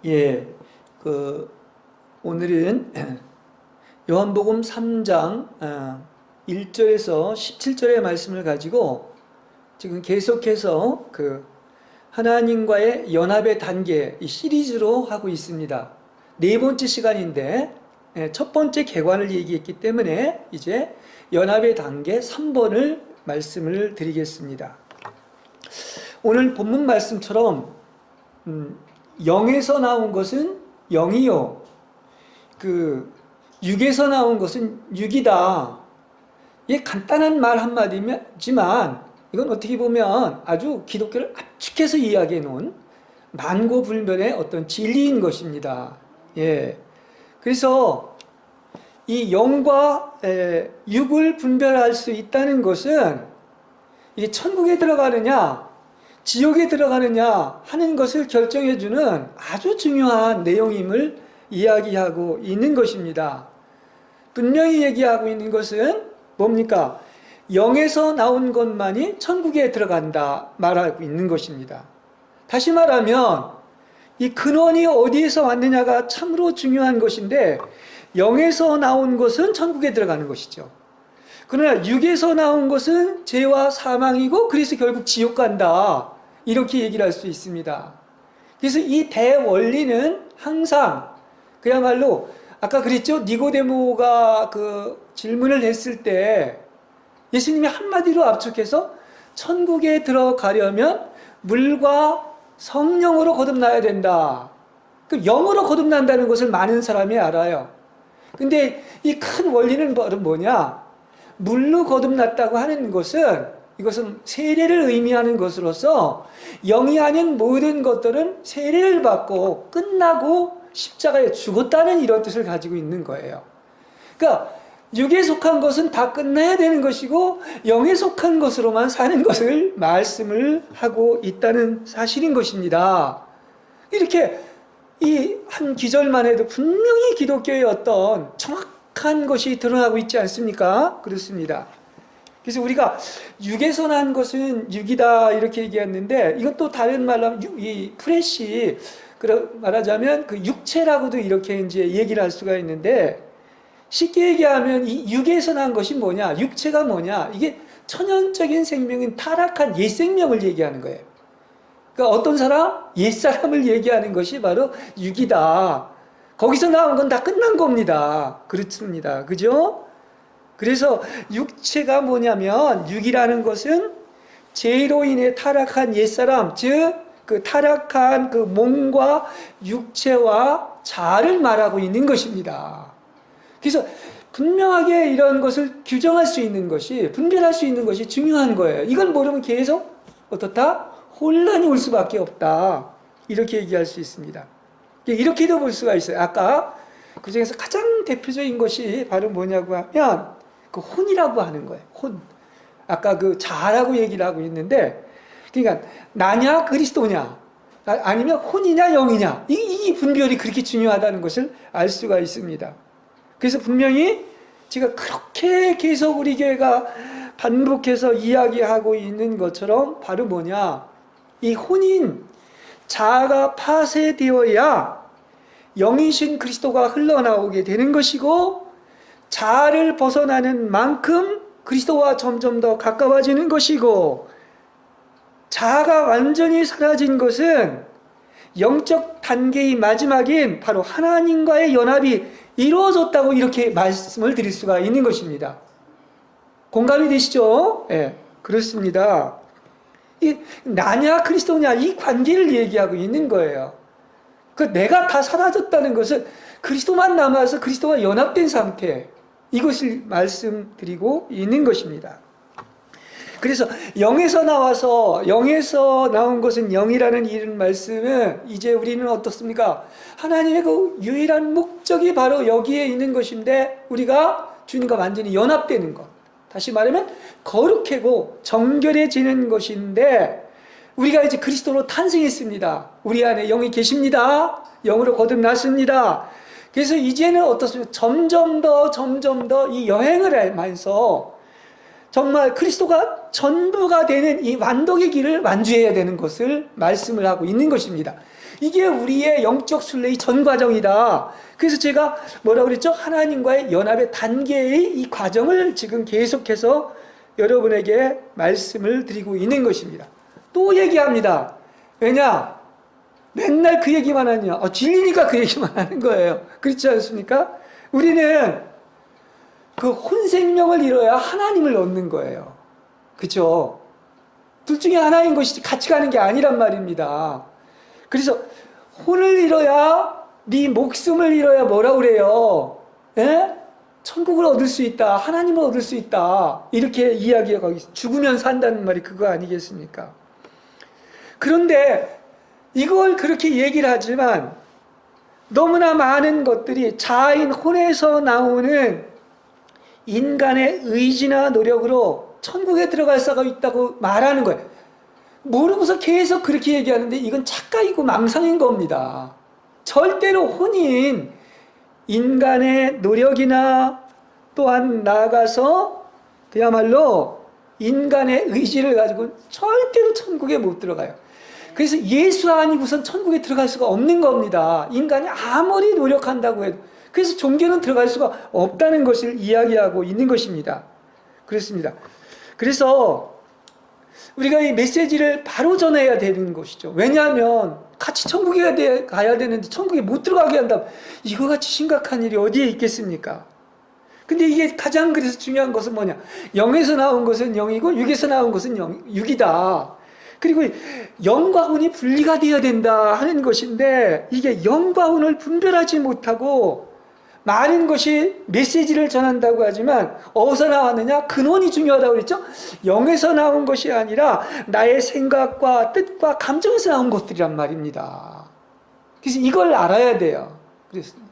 예, 오늘은 요한복음 3장 1절에서 17절의 말씀을 가지고 지금 계속해서 하나님과의 연합의 단계 이 시리즈로 하고 있습니다. 네 번째 시간인데 첫 번째 개관을 얘기했기 때문에 이제 연합의 단계 3번을 말씀을 드리겠습니다. 오늘 본문 말씀처럼 0에서 나온 것은 0이요. 6에서 나온 것은 6이다. 이게 간단한 말 한마디지만 이건 어떻게 보면 아주 기독교를 압축해서 이야기해 놓은 만고불변의 어떤 진리인 것입니다. 예. 그래서 이 0과 6을 분별할 수 있다는 것은 이게 천국에 들어가느냐 지옥에 들어가느냐 하는 것을 결정해주는 아주 중요한 내용임을 이야기하고 있는 것입니다. 분명히 얘기하고 있는 것은 뭡니까? 0에서 나온 것만이 천국에 들어간다 말하고 있는 것입니다. 다시 말하면 이 근원이 어디에서 왔느냐가 참으로 중요한 것인데 0에서 나온 것은 천국에 들어가는 것이죠. 그러나 6에서 나온 것은 죄와 사망이고 그래서 결국 지옥 간다. 이렇게 얘기를 할 수 있습니다. 그래서 이 대원리는 항상 그야말로 아까 그랬죠? 니고데모가 질문을 했을 때 예수님이 한마디로 압축해서 천국에 들어가려면 물과 성령으로 거듭나야 된다. 영으로 거듭난다는 것을 많은 사람이 알아요. 근데 이 큰 원리는 뭐냐? 물로 거듭났다고 하는 것은 이것은 세례를 의미하는 것으로서 영이 아닌 모든 것들은 세례를 받고 끝나고 십자가에 죽었다는 이런 뜻을 가지고 있는 거예요. 그러니까 육에 속한 것은 다 끝나야 되는 것이고 영에 속한 것으로만 사는 것을 말씀을 하고 있다는 사실인 것입니다. 이렇게 이 한 기절만 해도 분명히 기독교의 어떤 정확한 것이 드러나고 있지 않습니까? 그렇습니다. 그래서 우리가 육에서 난 것은 육이다 이렇게 얘기했는데 이것도 다른 말로 하면 이 프레시 말하자면 육체라고도 이렇게 이제 얘기를 할 수가 있는데 쉽게 얘기하면 이 육에서 난 것이 뭐냐? 육체가 뭐냐? 이게 천연적인 생명인 타락한 옛 생명을 얘기하는 거예요. 그러니까 어떤 사람? 옛사람을 얘기하는 것이 바로 육이다. 거기서 나온 건 다 끝난 겁니다. 그렇습니다. 그죠? 그래서 육체가 뭐냐면 육이라는 것은 죄로 인해 타락한 옛사람, 즉 타락한 몸과 육체와 자아를 말하고 있는 것입니다. 그래서 분명하게 이런 것을 규정할 수 있는 것이, 분별할 수 있는 것이 중요한 거예요. 이걸 모르면 계속 어떻다? 혼란이 올 수밖에 없다. 이렇게 얘기할 수 있습니다. 이렇게도 볼 수가 있어요. 아까 그 중에서 가장 대표적인 것이 바로 뭐냐고 하면 혼이라고 하는 거예요. 혼. 아까 자라고 얘기를 하고 있는데, 그러니까 나냐 그리스도냐, 아니면 혼이냐 영이냐, 이 분별이 그렇게 중요하다는 것을 알 수가 있습니다. 그래서 분명히 제가 그렇게 계속 우리 교회가 반복해서 이야기하고 있는 것처럼 바로 뭐냐, 이 혼인 자아가 파쇄되어야 영이신 그리스도가 흘러나오게 되는 것이고 자아를 벗어나는 만큼 그리스도와 점점 더 가까워지는 것이고 자아가 완전히 사라진 것은 영적 단계의 마지막인 바로 하나님과의 연합이 이루어졌다고 이렇게 말씀을 드릴 수가 있는 것입니다. 공감이 되시죠? 네, 그렇습니다. 이 나냐 그리스도냐 이 관계를 얘기하고 있는 거예요. 내가 다 사라졌다는 것은 그리스도만 남아서 그리스도와 연합된 상태, 이것을 말씀드리고 있는 것입니다. 그래서 0에서 나와서 0에서 나온 것은 0이라는 이런 말씀은 이제 우리는 어떻습니까? 하나님의 유일한 목적이 바로 여기에 있는 것인데 우리가 주님과 완전히 연합되는 것. 다시 말하면 거룩하고 정결해지는 것인데 우리가 이제 그리스도로 탄생했습니다. 우리 안에 영이 계십니다. 영으로 거듭났습니다. 그래서 이제는 어떻습니까? 점점 더 이 여행을 하면서 정말 그리스도가 전부가 되는 이 완독의 길을 완주해야 되는 것을 말씀을 하고 있는 것입니다. 이게 우리의 영적 순례의 전 과정이다. 그래서 제가 뭐라고 그랬죠? 하나님과의 연합의 단계의 이 과정을 지금 계속해서 여러분에게 말씀을 드리고 있는 것입니다. 또 얘기합니다. 왜냐? 맨날 그 얘기만 하냐? 진리니까 그 얘기만 하는 거예요. 그렇지 않습니까? 우리는 그 혼생명을 이뤄야 하나님을 얻는 거예요. 그렇죠? 둘 중에 하나인 것이지 같이 가는 게 아니란 말입니다. 그래서 혼을 잃어야, 네 목숨을 잃어야 뭐라 그래요? 예? 천국을 얻을 수 있다. 하나님을 얻을 수 있다. 이렇게 이야기하고 죽으면 산다는 말이 그거 아니겠습니까? 그런데 이걸 그렇게 얘기를 하지만 너무나 많은 것들이 자아인 혼에서 나오는 인간의 의지나 노력으로 천국에 들어갈 수가 있다고 말하는 거예요. 모르고서 계속 그렇게 얘기하는데 이건 착각이고 망상인 겁니다. 절대로 혼인 인간의 노력이나 또한 나아가서 그야말로 인간의 의지를 가지고 절대로 천국에 못 들어가요. 그래서 예수 아니고선 천국에 들어갈 수가 없는 겁니다. 인간이 아무리 노력한다고 해도. 그래서 종교는 들어갈 수가 없다는 것을 이야기하고 있는 것입니다. 그렇습니다. 그래서 우리가 이 메시지를 바로 전해야 되는 것이죠. 왜냐하면 같이 천국에 가야 되는데 천국에 못 들어가게 한다면 이거 같이 심각한 일이 어디에 있겠습니까? 근데 이게 가장 그래서 중요한 것은 뭐냐? 영에서 나온 것은 영이고 육에서 나온 것은 육이다. 그리고 영과 혼이 분리가 되어야 된다 하는 것인데 이게 영과 혼을 분별하지 못하고 많은 것이 메시지를 전한다고 하지만 어디서 나왔느냐? 근원이 중요하다고 그랬죠? 영에서 나온 것이 아니라 나의 생각과 뜻과 감정에서 나온 것들이란 말입니다. 그래서 이걸 알아야 돼요. 그랬습니다.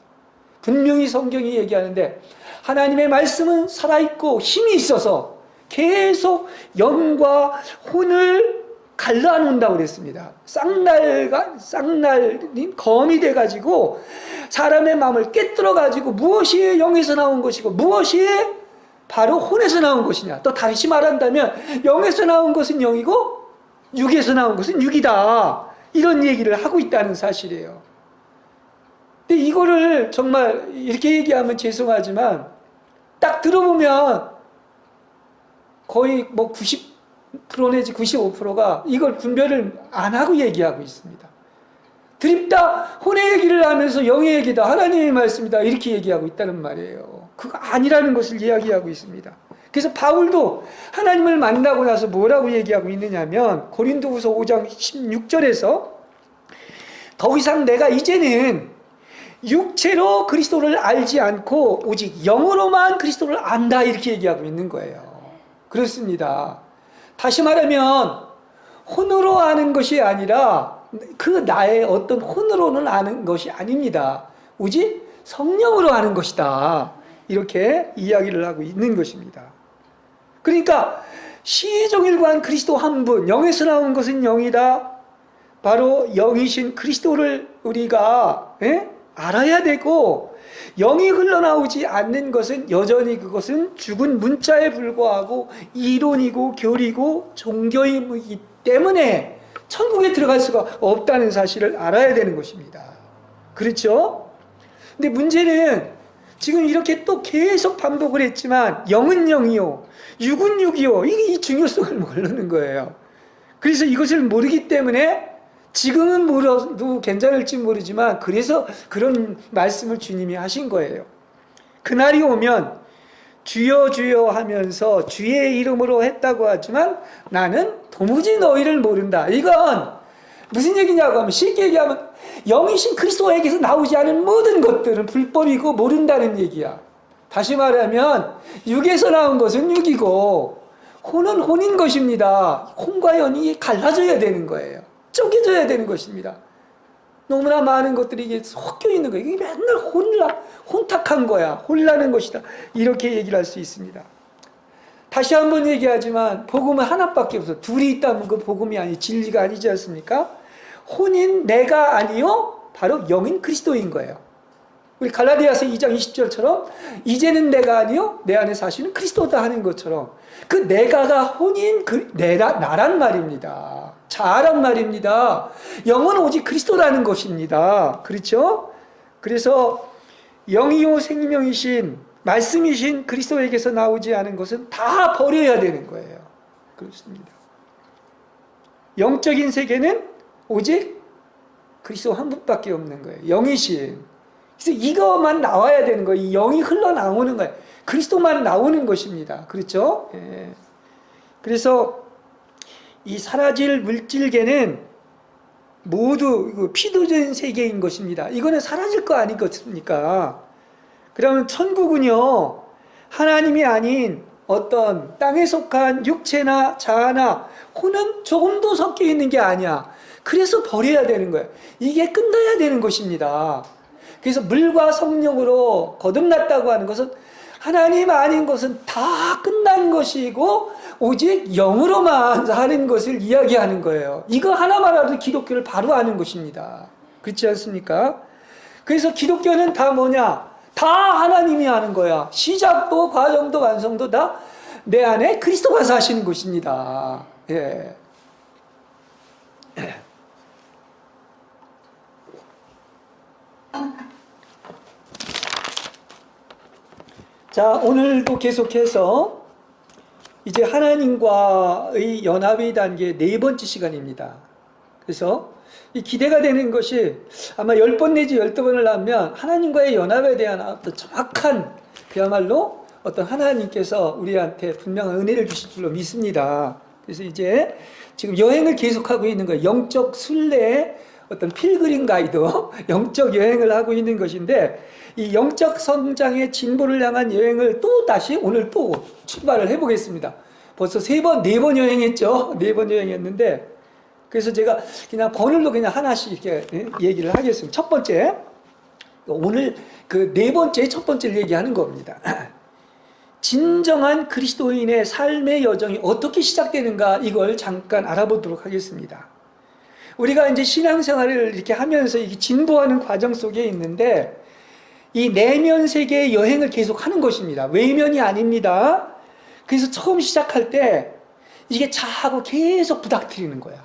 분명히 성경이 얘기하는데 하나님의 말씀은 살아있고 힘이 있어서 계속 영과 혼을 갈라놓는다고 그랬습니다. 쌍날이 검이 돼가지고 사람의 마음을 깨뜨려가지고 무엇이 영에서 나온 것이고 무엇이 바로 혼에서 나온 것이냐. 또 다시 말한다면 영에서 나온 것은 영이고 육에서 나온 것은 육이다. 이런 얘기를 하고 있다는 사실이에요. 근데 이거를 정말 이렇게 얘기하면 죄송하지만 딱 들어보면 거의 뭐 90% 내지 95%가 이걸 분별을 안 하고 얘기하고 있습니다. 드립다 혼의 얘기를 하면서 영의 얘기다 하나님의 말씀이다 이렇게 얘기하고 있다는 말이에요. 그거 아니라는 것을 이야기하고 있습니다. 그래서 바울도 하나님을 만나고 나서 뭐라고 얘기하고 있느냐면 고린도후서 5장 16절에서 더 이상 내가 이제는 육체로 그리스도를 알지 않고 오직 영으로만 그리스도를 안다 이렇게 얘기하고 있는 거예요. 그렇습니다. 다시 말하면 혼으로 아는 것이 아니라 그 나의 어떤 혼으로는 아는 것이 아닙니다. 오직 성령으로 아는 것이다. 이렇게 이야기를 하고 있는 것입니다. 그러니까 시종일관 그리스도 한 분, 영에서 나온 것은 영이다. 바로 영이신 그리스도를 우리가 알아야 되고 영이 흘러나오지 않는 것은 여전히 그것은 죽은 문자에 불과하고 이론이고 교리고 종교이기 때문에 천국에 들어갈 수가 없다는 사실을 알아야 되는 것입니다. 그렇죠? 근데 문제는 지금 이렇게 또 계속 반복을 했지만 영은 영이요 육은 육이요 이게 이 중요성을 모르는 거예요. 그래서 이것을 모르기 때문에 지금은 몰라도 괜찮을지 모르지만 그래서 그런 말씀을 주님이 하신 거예요. 그날이 오면 주여 주여 하면서 주의 이름으로 했다고 하지만 나는 도무지 너희를 모른다. 이건 무슨 얘기냐고 하면 쉽게 얘기하면 영이신 그리스도에게서 나오지 않은 모든 것들은 불법이고 모른다는 얘기야. 다시 말하면 육에서 나온 것은 육이고 혼은 혼인 것입니다. 혼과 영이 갈라져야 되는 거예요. 쪼개져야 되는 것입니다. 너무나 많은 것들이 이게 섞여 있는 거예요. 이게 맨날 혼탁한 거야. 혼나는 것이다. 이렇게 얘기를 할 수 있습니다. 다시 한번 얘기하지만 복음은 하나밖에 없어. 둘이 있다면 그 복음이 아니 진리가 아니지 않습니까? 혼인 내가 아니요 바로 영인 그리스도인 거예요. 우리 갈라디아서 2장 20절처럼 이제는 내가 아니요 내 안에 사시는 그리스도다 하는 것처럼 그 내가가 혼인 나란 말입니다. 자아란 말입니다. 영은 오직 그리스도라는 것입니다. 그렇죠? 그래서 영이요 생명이신 말씀이신 그리스도에게서 나오지 않은 것은 다 버려야 되는 거예요. 그렇습니다. 영적인 세계는 오직 그리스도 한 분밖에 없는 거예요. 영이신. 그래서 이거만 나와야 되는 거예요. 이 영이 흘러나오는 거예요. 그리스도만 나오는 것입니다. 그렇죠? 예. 그래서 이 사라질 물질계는 모두 피도전 세계인 것입니다. 이거는 사라질 거 아니겠습니까? 그러면 천국은요, 하나님이 아닌 어떤 땅에 속한 육체나 자아나 혼은 조금도 섞여 있는 게 아니야. 그래서 버려야 되는 거예요. 이게 끝나야 되는 것입니다. 그래서 물과 성령으로 거듭났다고 하는 것은 하나님 아닌 것은 다 끝난 것이고 오직 영으로만 사는 것을 이야기하는 거예요. 이거 하나만 알아도 기독교를 바로 아는 것입니다. 그렇지 않습니까? 그래서 기독교는 다 뭐냐? 다 하나님이 하는 거야. 시작도 과정도 완성도 다 내 안에 그리스도가 사시는 것입니다. 예. 자, 오늘도 계속해서 이제 하나님과의 연합의 단계 네 번째 시간입니다. 그래서 이 기대가 되는 것이 아마 10번 내지 12번을 하면 하나님과의 연합에 대한 어떤 정확한 그야말로 어떤 하나님께서 우리한테 분명한 은혜를 주실 줄로 믿습니다. 그래서 이제 지금 여행을 계속하고 있는 거예요. 영적 순례의 어떤 필그림 가이드, 영적 여행을 하고 있는 것인데 이 영적 성장의 진보를 향한 여행을 또 다시 오늘 또 출발을 해보겠습니다. 벌써 3번, 4번 여행했죠. 4번 여행했는데 그래서 제가 그냥 번호로 그냥 하나씩 이렇게 얘기를 하겠습니다. 첫 번째, 오늘 그 4번째, 첫 번째를 얘기하는 겁니다. 진정한 그리스도인의 삶의 여정이 어떻게 시작되는가 이걸 잠깐 알아보도록 하겠습니다. 우리가 이제 신앙생활을 이렇게 하면서 이게 진보하는 과정 속에 있는데 이 내면 세계의 여행을 계속 하는 것입니다. 외면이 아닙니다. 그래서 처음 시작할 때 이게 자하고 계속 부닥뜨리는 거야.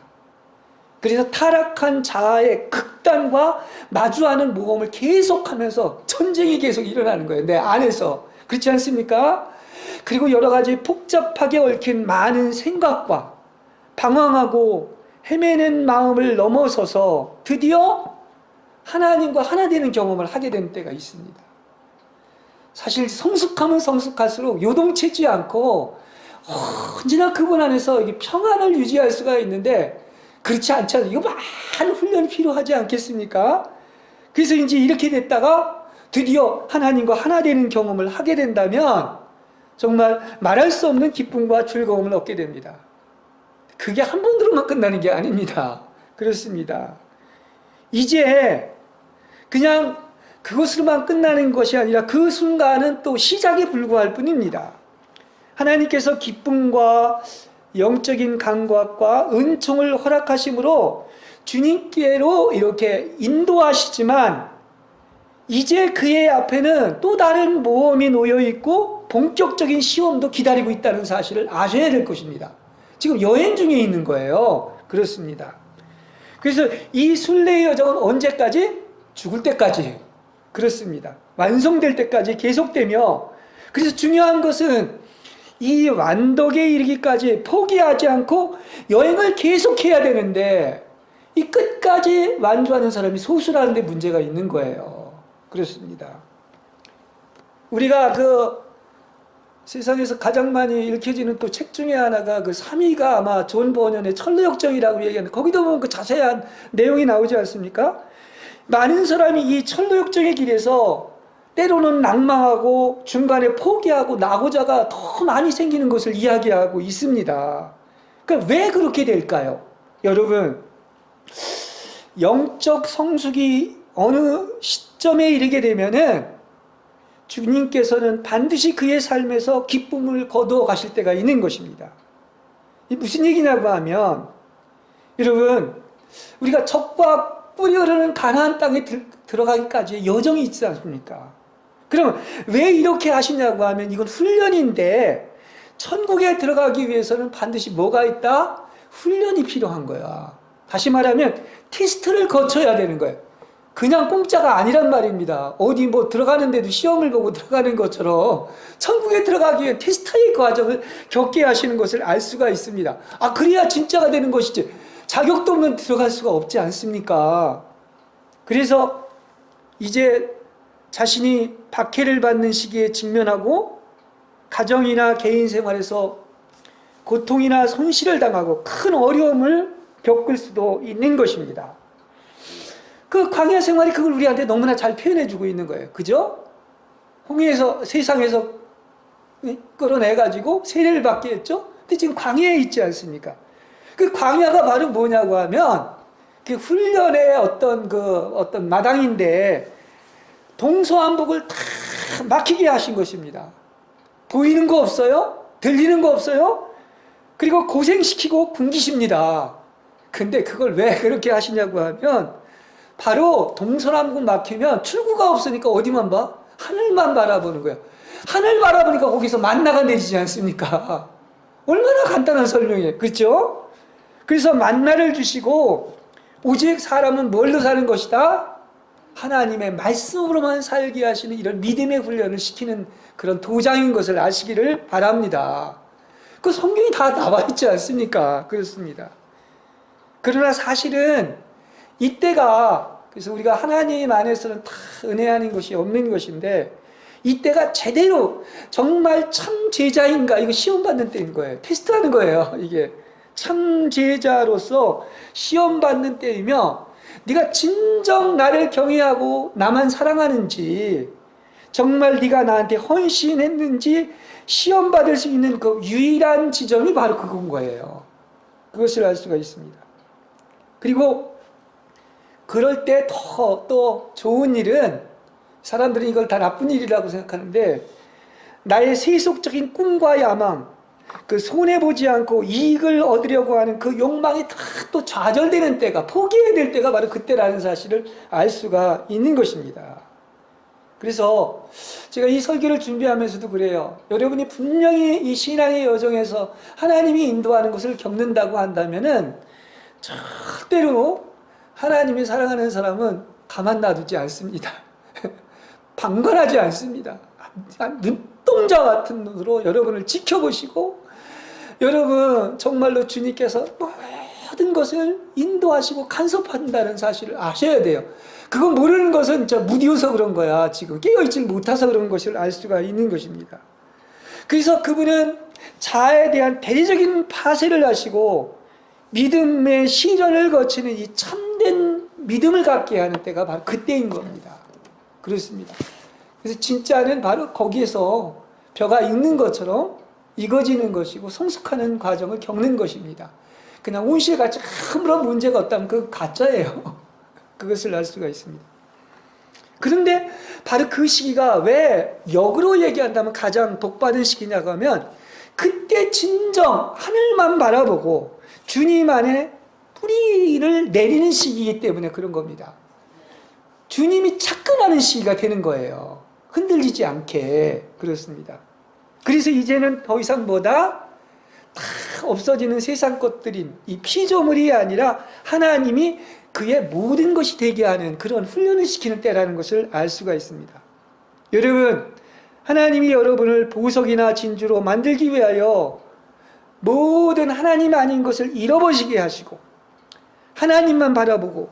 그래서 타락한 자아의 극단과 마주하는 모험을 계속하면서 전쟁이 계속 일어나는 거예요. 내 안에서. 그렇지 않습니까? 그리고 여러 가지 복잡하게 얽힌 많은 생각과 방황하고 헤매는 마음을 넘어서서 드디어 하나님과 하나 되는 경험을 하게 되는 때가 있습니다. 사실 성숙하면 성숙할수록 요동치지 않고 언제나 그분 안에서 이게 평안을 유지할 수가 있는데 그렇지 않잖아요. 이거 많은 훈련이 필요하지 않겠습니까? 그래서 이제 이렇게 됐다가 드디어 하나님과 하나 되는 경험을 하게 된다면 정말 말할 수 없는 기쁨과 즐거움을 얻게 됩니다. 그게 한 번으로만 끝나는 게 아닙니다. 그렇습니다. 이제 그냥 그것으로만 끝나는 것이 아니라 그 순간은 또 시작에 불과할 뿐입니다. 하나님께서 기쁨과 영적인 감각과 은총을 허락하심으로 주님께로 이렇게 인도하시지만 이제 그의 앞에는 또 다른 모험이 놓여 있고 본격적인 시험도 기다리고 있다는 사실을 아셔야 될 것입니다. 지금 여행 중에 있는 거예요. 그렇습니다. 그래서 이 순례의 여정은 언제까지? 죽을 때까지. 그렇습니다. 완성될 때까지 계속되며 그래서 중요한 것은 이 완덕에 이르기까지 포기하지 않고 여행을 계속해야 되는데 이 끝까지 완주하는 사람이 소수라는 데 문제가 있는 거예요. 그렇습니다. 우리가 그 세상에서 가장 많이 읽혀지는 또 책 중에 하나가 그 3위가 아마 존 버년의 철로역정이라고 얘기하는데 거기도 보면 그 자세한 내용이 나오지 않습니까? 많은 사람이 이 철로역정의 길에서 때로는 낭망하고 중간에 포기하고 낙오자가 더 많이 생기는 것을 이야기하고 있습니다. 그러니까 왜 그렇게 될까요? 여러분, 영적 성숙이 어느 시점에 이르게 되면은 주님께서는 반드시 그의 삶에서 기쁨을 거두어 가실 때가 있는 것입니다. 이 무슨 얘기냐고 하면 여러분 우리가 적과 꿀이 흐르는 가나안 땅에 들어가기까지의 여정이 있지 않습니까? 그러면 왜 이렇게 하시냐고 하면 이건 훈련인데 천국에 들어가기 위해서는 반드시 뭐가 있다? 훈련이 필요한 거야. 다시 말하면 테스트를 거쳐야 되는 거예요. 그냥 공짜가 아니란 말입니다. 어디 뭐 들어가는데도 시험을 보고 들어가는 것처럼 천국에 들어가기 위해 테스트의 과정을 겪게 하시는 것을 알 수가 있습니다. 아, 그래야 진짜가 되는 것이지. 자격도 없는 들어갈 수가 없지 않습니까? 그래서 이제 자신이 박해를 받는 시기에 직면하고 가정이나 개인 생활에서 고통이나 손실을 당하고 큰 어려움을 겪을 수도 있는 것입니다. 그 광야 생활이 그걸 우리한테 너무나 잘 표현해주고 있는 거예요. 그죠? 홍해에서, 세상에서 끌어내가지고 세례를 받게 했죠? 근데 지금 광야에 있지 않습니까? 그 광야가 바로 뭐냐고 하면 그 훈련의 어떤 마당인데 동서남북을 다 막히게 하신 것입니다. 보이는 거 없어요? 들리는 거 없어요? 그리고 고생시키고 굶기십니다. 근데 그걸 왜 그렇게 하시냐고 하면 바로 동서남북 막히면 출구가 없으니까 어디만 봐? 하늘만 바라보는 거예요. 하늘 바라보니까 거기서 만나가 내리지 않습니까? 얼마나 간단한 설명이에요. 그렇죠? 그래서 만나를 주시고 오직 사람은 뭘로 사는 것이다? 하나님의 말씀으로만 살게 하시는 이런 믿음의 훈련을 시키는 그런 도장인 것을 아시기를 바랍니다. 그 성경이 다 나와 있지 않습니까? 그렇습니다. 그러나 사실은 이때가, 그래서 우리가 하나님 안에서는 다 은혜하는 것이 없는 것인데 이때가 제대로 정말 참 제자인가 이거 시험 받는 때인 거예요. 테스트하는 거예요. 이게 참 제자로서 시험 받는 때이며 네가 진정 나를 경외하고 나만 사랑하는지 정말 네가 나한테 헌신했는지 시험 받을 수 있는 그 유일한 지점이 바로 그건 거예요. 그것을 알 수가 있습니다. 그리고 그럴 때 또 좋은 일은 사람들은 이걸 다 나쁜 일이라고 생각하는데 나의 세속적인 꿈과 야망, 그 손해보지 않고 이익을 얻으려고 하는 그 욕망이 다 또 좌절되는 때가, 포기해야 될 때가 바로 그때라는 사실을 알 수가 있는 것입니다. 그래서 제가 이 설교를 준비하면서도 그래요. 여러분이 분명히 이 신앙의 여정에서 하나님이 인도하는 것을 겪는다고 한다면은 절대로 하나님이 사랑하는 사람은 가만 놔두지 않습니다. 방관하지 않습니다. 눈동자 같은 눈으로 여러분을 지켜보시고 여러분 정말로 주님께서 모든 것을 인도하시고 간섭한다는 사실을 아셔야 돼요. 그건 모르는 것은 무디어서 그런 거야. 지금 깨어있지 못해서 그런 것을 알 수가 있는 것입니다. 그래서 그분은 자아에 대한 대리적인 파쇄를 하시고 믿음의 시련을 거치는 이 참된 믿음을 갖게 하는 때가 바로 그때인 겁니다. 그렇습니다. 그래서 진짜는 바로 거기에서 벼가 익는 것처럼 익어지는 것이고 성숙하는 과정을 겪는 것입니다. 그냥 온실같이 아무런 문제가 없다면 그건 가짜예요. 그것을 알 수가 있습니다. 그런데 바로 그 시기가 왜 역으로 얘기한다면 가장 복받은 시기냐고 하면 그때 진정 하늘만 바라보고 주님 안에 뿌리를 내리는 시기이기 때문에 그런 겁니다. 주님이 착근하는 시기가 되는 거예요. 흔들리지 않게. 그렇습니다. 그래서 이제는 더 이상 뭐다? 다 없어지는 세상 것들인 이 피조물이 아니라 하나님이 그의 모든 것이 되게 하는 그런 훈련을 시키는 때라는 것을 알 수가 있습니다. 여러분, 하나님이 여러분을 보석이나 진주로 만들기 위하여 모든 하나님 아닌 것을 잃어버리게 하시고 하나님만 바라보고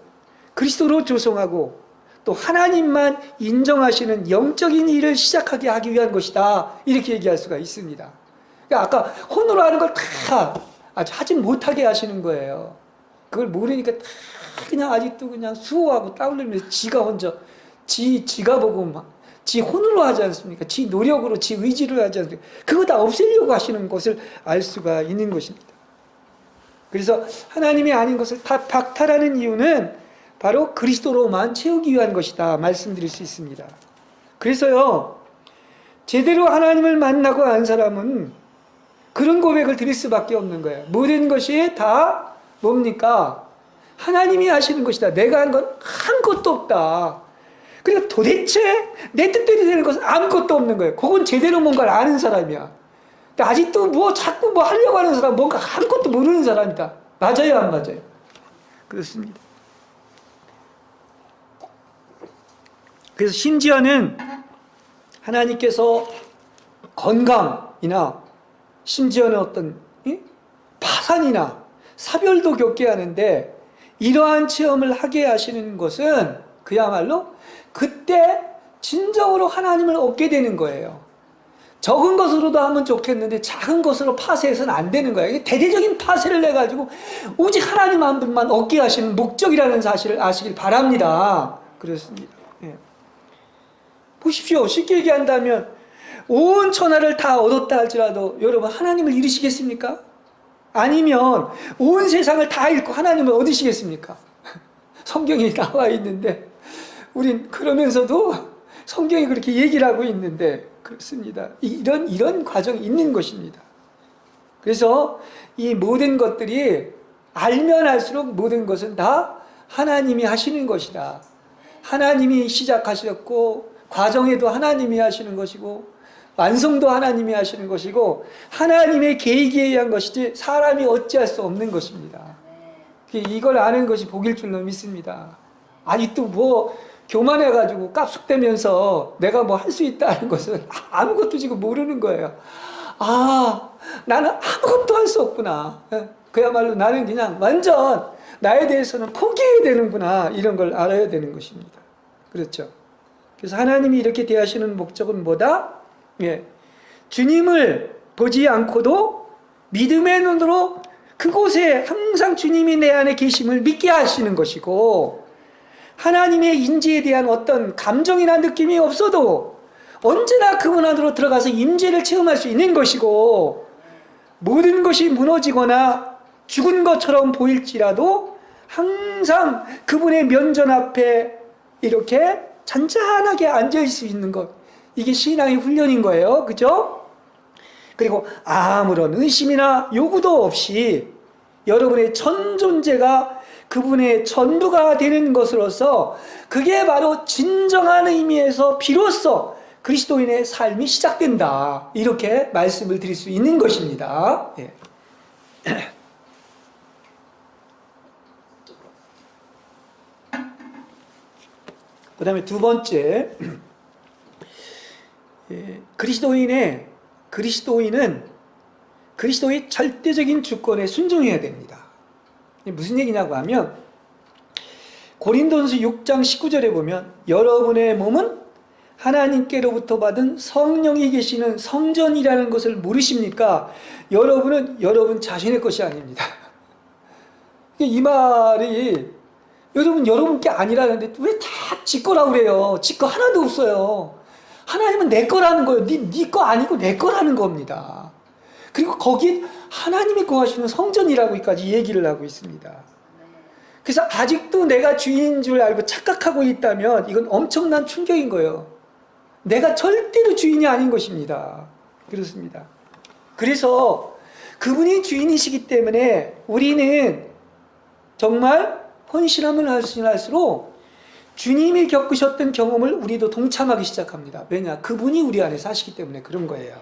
그리스도로 조성하고 또 하나님만 인정하시는 영적인 일을 시작하게 하기 위한 것이다. 이렇게 얘기할 수가 있습니다. 그러니까 아까 혼으로 하는 걸 다 아주 하지 못하게 하시는 거예요. 그걸 모르니까 다 그냥 아직도 그냥 수호하고 땀 흘리면서 지가 혼자 지가 보고 막 지 혼으로 하지 않습니까? 지 노력으로 지 의지를 하지 않습니까? 그거 다 없애려고 하시는 것을 알 수가 있는 것입니다. 그래서 하나님이 아닌 것을 다 박탈하는 이유는 바로 그리스도로만 채우기 위한 것이다 말씀드릴 수 있습니다. 그래서요 제대로 하나님을 만나고 안 사람은 그런 고백을 드릴 수밖에 없는 거예요. 모든 것이 다 뭡니까? 하나님이 하시는 것이다. 내가 한 건 한 것도 없다. 그러니까 도대체 내 뜻대로 되는 것은 아무것도 없는 거예요. 그건 제대로 뭔가를 아는 사람이야. 근데 아직도 뭐 자꾸 뭐 하려고 하는 사람, 뭔가 아무것도 모르는 사람이다. 맞아요, 안 맞아요? 그렇습니다. 그래서 심지어는 하나님께서 건강이나 심지어는 어떤 파산이나 사별도 겪게 하는데, 이러한 체험을 하게 하시는 것은 그야말로 그때 진정으로 하나님을 얻게 되는 거예요. 적은 것으로도 하면 좋겠는데 작은 것으로 파쇄해서는 안 되는 거예요. 이게 대대적인 파쇄를 해가지고 오직 하나님 한 분만 얻게 하시는 목적이라는 사실을 아시길 바랍니다. 그렇습니다. 예. 보십시오. 쉽게 얘기한다면 온 천하를 다 얻었다 할지라도 여러분 하나님을 잃으시겠습니까? 아니면 온 세상을 다 잃고 하나님을 얻으시겠습니까? 성경이 나와 있는데 우린 그러면서도 성경이 그렇게 얘기를 하고 있는데, 그렇습니다. 이런 과정이 있는 것입니다. 그래서 이 모든 것들이 알면 알수록 모든 것은 다 하나님이 하시는 것이다. 하나님이 시작하셨고 과정에도 하나님이 하시는 것이고 완성도 하나님이 하시는 것이고 하나님의 계획에 의한 것이지 사람이 어찌할 수 없는 것입니다. 이걸 아는 것이 복일 줄로 믿습니다. 아직도 뭐 교만해가지고 깝숙대면서 내가 뭐 할 수 있다는 것은 아무것도 지금 모르는 거예요. 아, 나는 아무것도 할 수 없구나. 그야말로 나는 그냥 완전 나에 대해서는 포기해야 되는구나. 이런 걸 알아야 되는 것입니다. 그렇죠. 그래서 하나님이 이렇게 대하시는 목적은 뭐다? 예. 주님을 보지 않고도 믿음의 눈으로 그곳에 항상 주님이 내 안에 계심을 믿게 하시는 것이고, 하나님의 인지에 대한 어떤 감정이나 느낌이 없어도 언제나 그분 안으로 들어가서 임재를 체험할 수 있는 것이고, 모든 것이 무너지거나 죽은 것처럼 보일지라도 항상 그분의 면전 앞에 이렇게 잔잔하게 앉아있을 수 있는 것, 이게 신앙의 훈련인 거예요. 그죠? 그리고 아무런 의심이나 요구도 없이 여러분의 전 존재가 그분의 전부가 되는 것으로서, 그게 바로 진정한 의미에서 비로소 그리스도인의 삶이 시작된다. 이렇게 말씀을 드릴 수 있는 것입니다. 예. 그 다음에 두 번째, 그리스도인은 그리스도의 절대적인 주권에 순종해야 됩니다. 무슨 얘기냐고 하면 고린도전서 6장 19절에 보면 여러분의 몸은 하나님께로부터 받은 성령이 계시는 성전이라는 것을 모르십니까? 여러분은 여러분 자신의 것이 아닙니다. 이 말이 여러분 게 아니라는데 왜 다 지 거라고 그래요? 지 거 하나도 없어요. 하나님은 내 거라는 거예요. 네 거 아니고 내 거라는 겁니다. 그리고 거기에 하나님이 거하시는 성전이라고까지 얘기를 하고 있습니다. 그래서 아직도 내가 주인인 줄 알고 착각하고 있다면 이건 엄청난 충격인 거예요. 내가 절대로 주인이 아닌 것입니다. 그렇습니다. 그래서 그분이 주인이시기 때문에 우리는 정말 헌신함을 할수록 주님이 겪으셨던 경험을 우리도 동참하기 시작합니다. 왜냐? 그분이 우리 안에 사시기 때문에 그런 거예요.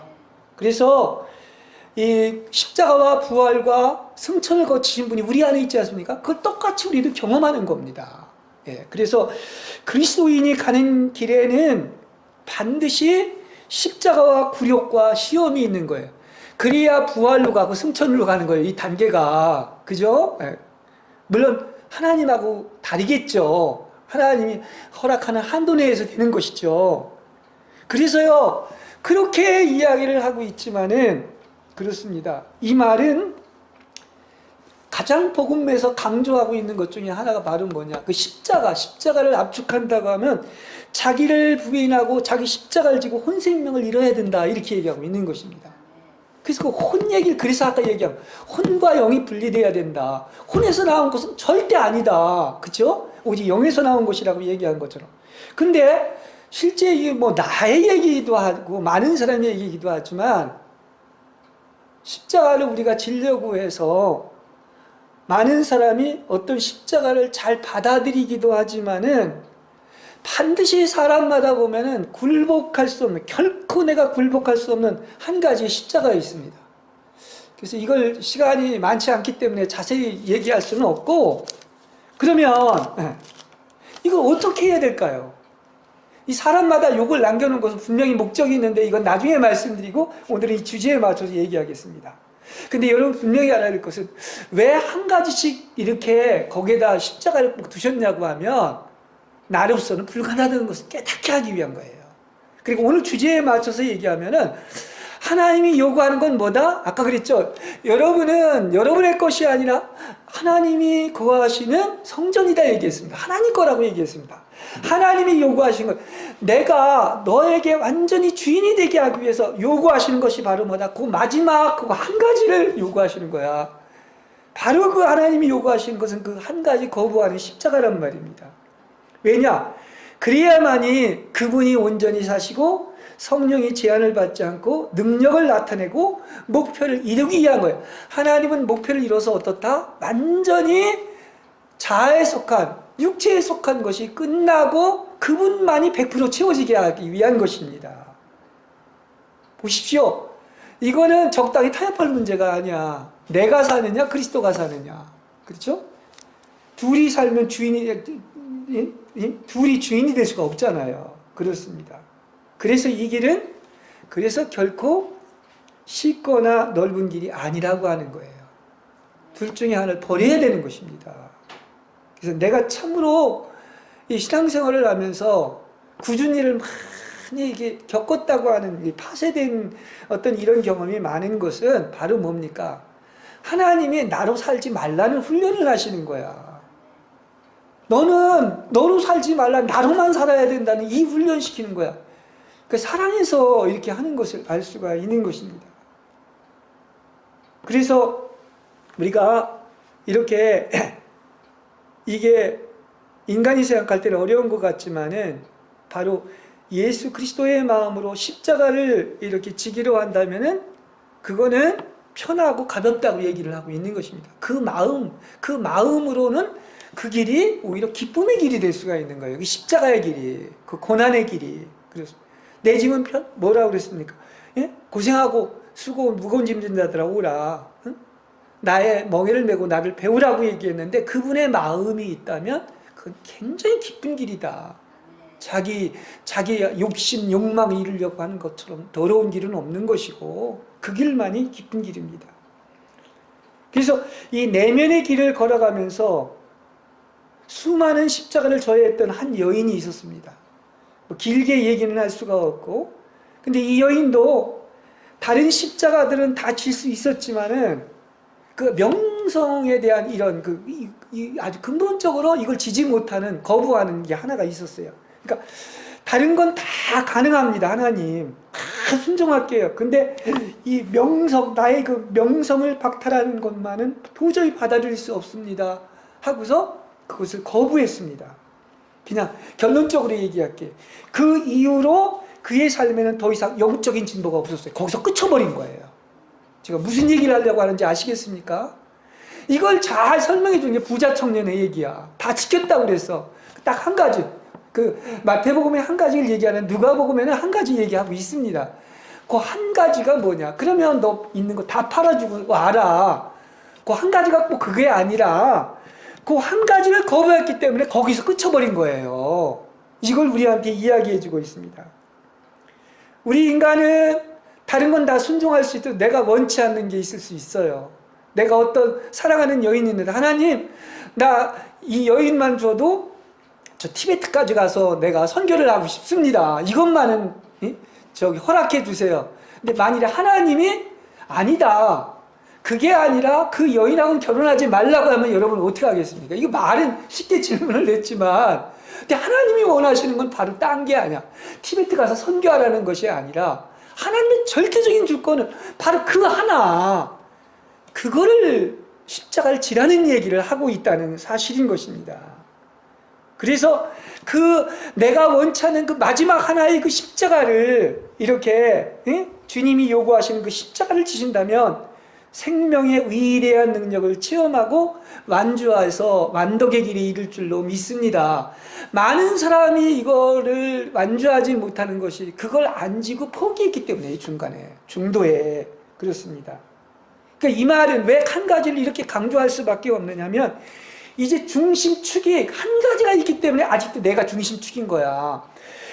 그래서 이 십자가와 부활과 승천을 거치신 분이 우리 안에 있지 않습니까? 그걸 똑같이 우리도 경험하는 겁니다. 예, 그래서 그리스도인이 가는 길에는 반드시 십자가와 굴욕과 시험이 있는 거예요. 그래야 부활로 가고 승천으로 가는 거예요. 이 단계가. 그죠? 예. 물론 하나님하고 다르겠죠. 하나님이 허락하는 한도 내에서 되는 것이죠. 그래서요, 그렇게 이야기를 하고 있지만은 그렇습니다. 이 말은 가장 복음에서 강조하고 있는 것 중에 하나가 바로 뭐냐? 그 십자가를 압축한다고 하면 자기를 부인하고 자기 십자가를 지고 혼 생명을 잃어야 된다. 이렇게 얘기하고 있는 것입니다. 그래서 그 혼 얘기를, 그래서 아까 얘기한 혼과 영이 분리돼야 된다. 혼에서 나온 것은 절대 아니다. 그죠? 오직 영에서 나온 것이라고 얘기한 것처럼. 근데 실제 이게 뭐 나의 얘기기도 하고 많은 사람의 얘기기도 하지만 십자가를 우리가 지려고 해서 많은 사람이 어떤 십자가를 잘 받아들이기도 하지만은 반드시 사람마다 보면은 굴복할 수 없는, 결코 내가 굴복할 수 없는 한 가지 십자가가 있습니다. 그래서 이걸 시간이 많지 않기 때문에 자세히 얘기할 수는 없고, 그러면 이걸 어떻게 해야 될까요? 이 사람마다 욕을 남겨놓은 것은 분명히 목적이 있는데 이건 나중에 말씀드리고 오늘은 이 주제에 맞춰서 얘기하겠습니다. 근데 여러분 분명히 알아야 될 것은 왜 한 가지씩 이렇게 거기에다 십자가를 꼭 두셨냐고 하면 나로서는 불가능하다는 것을 깨닫게 하기 위한 거예요. 그리고 오늘 주제에 맞춰서 얘기하면은 하나님이 요구하는 건 뭐다? 아까 그랬죠. 여러분은 여러분의 것이 아니라 하나님이 거하시는 성전이다 얘기했습니다. 하나님 거라고 얘기했습니다. 하나님이 요구하신 것, 내가 너에게 완전히 주인이 되게 하기 위해서 요구하시는 것이 바로 뭐다? 그 마지막 그거 한 가지를 요구하시는 거야. 바로 그 하나님이 요구하시는 것은 그 한 가지 거부하는 십자가란 말입니다. 왜냐? 그래야만이 그분이 온전히 사시고 성령이 제한을 받지 않고 능력을 나타내고 목표를 이루기 위한 거예요. 하나님은 목표를 이뤄서 어떻다? 완전히 자아에 속한, 육체에 속한 것이 끝나고 그분만이 100% 채워지게 하기 위한 것입니다. 보십시오. 이거는 적당히 타협할 문제가 아니야. 내가 사느냐, 그리스도가 사느냐. 그렇죠? 둘이 살면 둘이 주인이 될 수가 없잖아요. 그렇습니다. 그래서 이 길은 결코 쉽거나 넓은 길이 아니라고 하는 거예요. 둘 중에 하나를 버려야 되는 것입니다. 그래서 내가 참으로 이 신앙생활을 하면서 굳은 일을 많이 이게 겪었다고 하는 이 파쇄된 어떤 이런 경험이 많은 것은 바로 뭡니까? 하나님이 나로 살지 말라는 훈련을 하시는 거야. 너는 너로 살지 말라, 나로만 살아야 된다는 이 훈련시키는 거야. 그 사랑해서 이렇게 하는 것을 알 수가 있는 것입니다. 그래서 우리가 이렇게 이게 인간이 생각할 때는 어려운 것 같지만은 바로 예수 그리스도의 마음으로 십자가를 이렇게 지기로 한다면은 그거는 편하고 가볍다고 얘기를 하고 있는 것입니다. 그 마음으로는 그 길이 오히려 기쁨의 길이 될 수가 있는 거예요. 그 십자가의 길이, 그 고난의 길이. 그래서 내 짐은 뭐라고 그랬습니까? 예? 고생하고 수고 무거운 짐 진 자들아 오라. 응? 나의 멍에를 메고 나를 배우라고 얘기했는데 그분의 마음이 있다면 그건 굉장히 기쁜 길이다. 자기 욕심, 욕망을 이루려고 하는 것처럼 더러운 길은 없는 것이고 그 길만이 기쁜 길입니다. 그래서 이 내면의 길을 걸어가면서 수많은 십자가를 져야 했던 한 여인이 있었습니다. 뭐 길게 얘기는 할 수가 없고, 근데 이 여인도 다른 십자가들은 다 질 수 있었지만은 그 명성에 대한 이런 아주 근본적으로 이걸 지지 못하는, 거부하는 게 하나가 있었어요. 그러니까 다른 건 다 가능합니다. 하나님 다 순종할게요. 근데 이 명성, 나의 그 명성을 박탈하는 것만은 도저히 받아들일 수 없습니다 하고서 그것을 거부했습니다. 그냥 결론적으로 얘기할게. 그 이후로 그의 삶에는 더 이상 영적인 진보가 없었어요. 거기서 끝쳐버린 거예요. 제가 무슨 얘기를 하려고 하는지 아시겠습니까? 이걸 잘 설명해 주는 게 부자 청년의 얘기야. 다 지켰다고 그랬어. 딱 한 가지. 그 마태복음에 한 가지를 얘기하는, 누가복음에는 한 가지 얘기하고 있습니다. 그 한 가지가 뭐냐? 그러면 너 있는 거 다 팔아주고 와라. 그 한 가지가 꼭 그게 아니라 그 한 가지를 거부했기 때문에 거기서 끝쳐버린 거예요. 이걸 우리한테 이야기해주고 있습니다. 우리 인간은 다른 건 다 순종할 수 있도록 내가 원치 않는 게 있을 수 있어요. 내가 어떤 사랑하는 여인이 있는데, 하나님, 나 이 여인만 줘도 저 티베트까지 가서 내가 선교를 하고 싶습니다. 이것만은 허락해 주세요. 근데 만일에 하나님이 아니다, 그게 아니라 그 여인하고는 결혼하지 말라고 하면 여러분 어떻게 하겠습니까? 이거 말은 쉽게 질문을 냈지만, 근데 하나님이 원하시는 건 바로 딴 게 아니야. 티베트 가서 선교하라는 것이 아니라 하나님의 절대적인 주권은 바로 그 하나, 그거를 십자가를 지라는 얘기를 하고 있다는 사실인 것입니다. 그래서 그 내가 원치 않는 그 마지막 하나의 그 십자가를 이렇게 주님이 요구하시는 그 십자가를 지신다면 생명의 위대한 능력을 체험하고 완주해서 완덕의 길이 이룰 줄로 믿습니다. 많은 사람이 이거를 완주하지 못하는 것이 그걸 안 지고 포기했기 때문에 중간에 중도에 그렇습니다. 그러니까 이 말은 왜 한 가지를 이렇게 강조할 수밖에 없느냐면 이제 중심축이 한 가지가 있기 때문에 아직도 내가 중심축인 거야.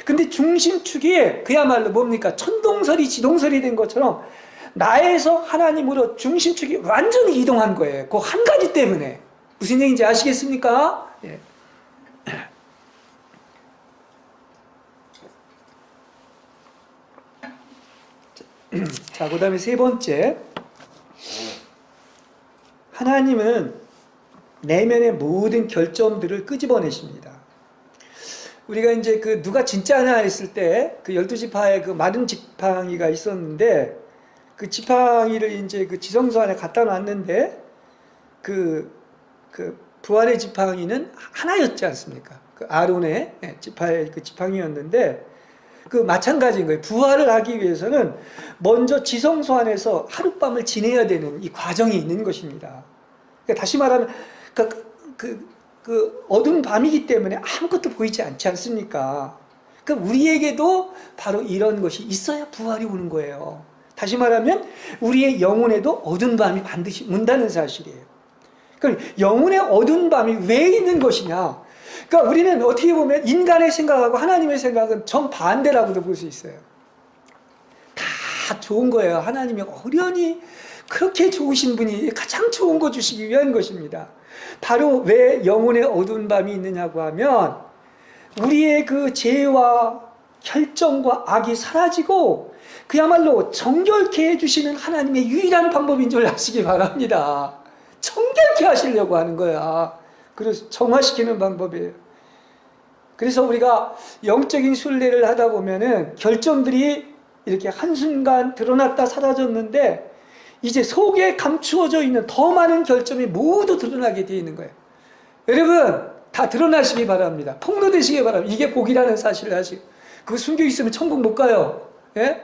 근데 중심축이 그야말로 뭡니까? 천동설이 지동설이 된 것처럼 나에서 하나님으로 중심축이 완전히 이동한 거예요. 그 한 가지 때문에. 무슨 얘기인지 아시겠습니까? 예. 자, 그 다음에 세 번째. 하나님은 내면의 모든 결점들을 끄집어내십니다. 우리가 이제 그 누가 진짜냐 했을 때 그 12지파에 그 마른 지팡이가 있었는데 그 지팡이를 이제 그 지성소 안에 갖다 놨는데 그 부활의 지팡이는 하나였지 않습니까? 그 아론의 지파의 그 지팡이였는데 그 마찬가지인 거예요. 부활을 하기 위해서는 먼저 지성소 안에서 하룻밤을 지내야 되는 이 과정이 있는 것입니다. 그러니까 다시 말하면 그 어두운 밤이기 때문에 아무것도 보이지 않지 않습니까? 그러니까 우리에게도 바로 이런 것이 있어야 부활이 오는 거예요. 다시 말하면 우리의 영혼에도 어두운 밤이 반드시 온다는 사실이에요. 그럼 영혼의 어두운 밤이 왜 있는 것이냐? 그러니까 우리는 어떻게 보면 인간의 생각하고 하나님의 생각은 정반대라고도 볼 수 있어요. 다 좋은 거예요. 하나님이 어련히 그렇게 좋으신 분이 가장 좋은 거 주시기 위한 것입니다. 바로 왜 영혼의 어두운 밤이 있느냐고 하면 우리의 그 죄와 혈정과 악이 사라지고 그야말로 정결케 해주시는 하나님의 유일한 방법인 줄 아시기 바랍니다. 정결케 하시려고 하는 거야. 그래서 정화시키는 방법이에요. 그래서 우리가 영적인 순례를 하다 보면은 결점들이 이렇게 한순간 드러났다 사라졌는데 이제 속에 감추어져 있는 더 많은 결점이 모두 드러나게 되어 있는 거예요. 여러분 다 드러나시기 바랍니다. 폭로되시기 바랍니다. 이게 복이라는 사실을 아시고 그거 숨겨 있으면 천국 못 가요. 예?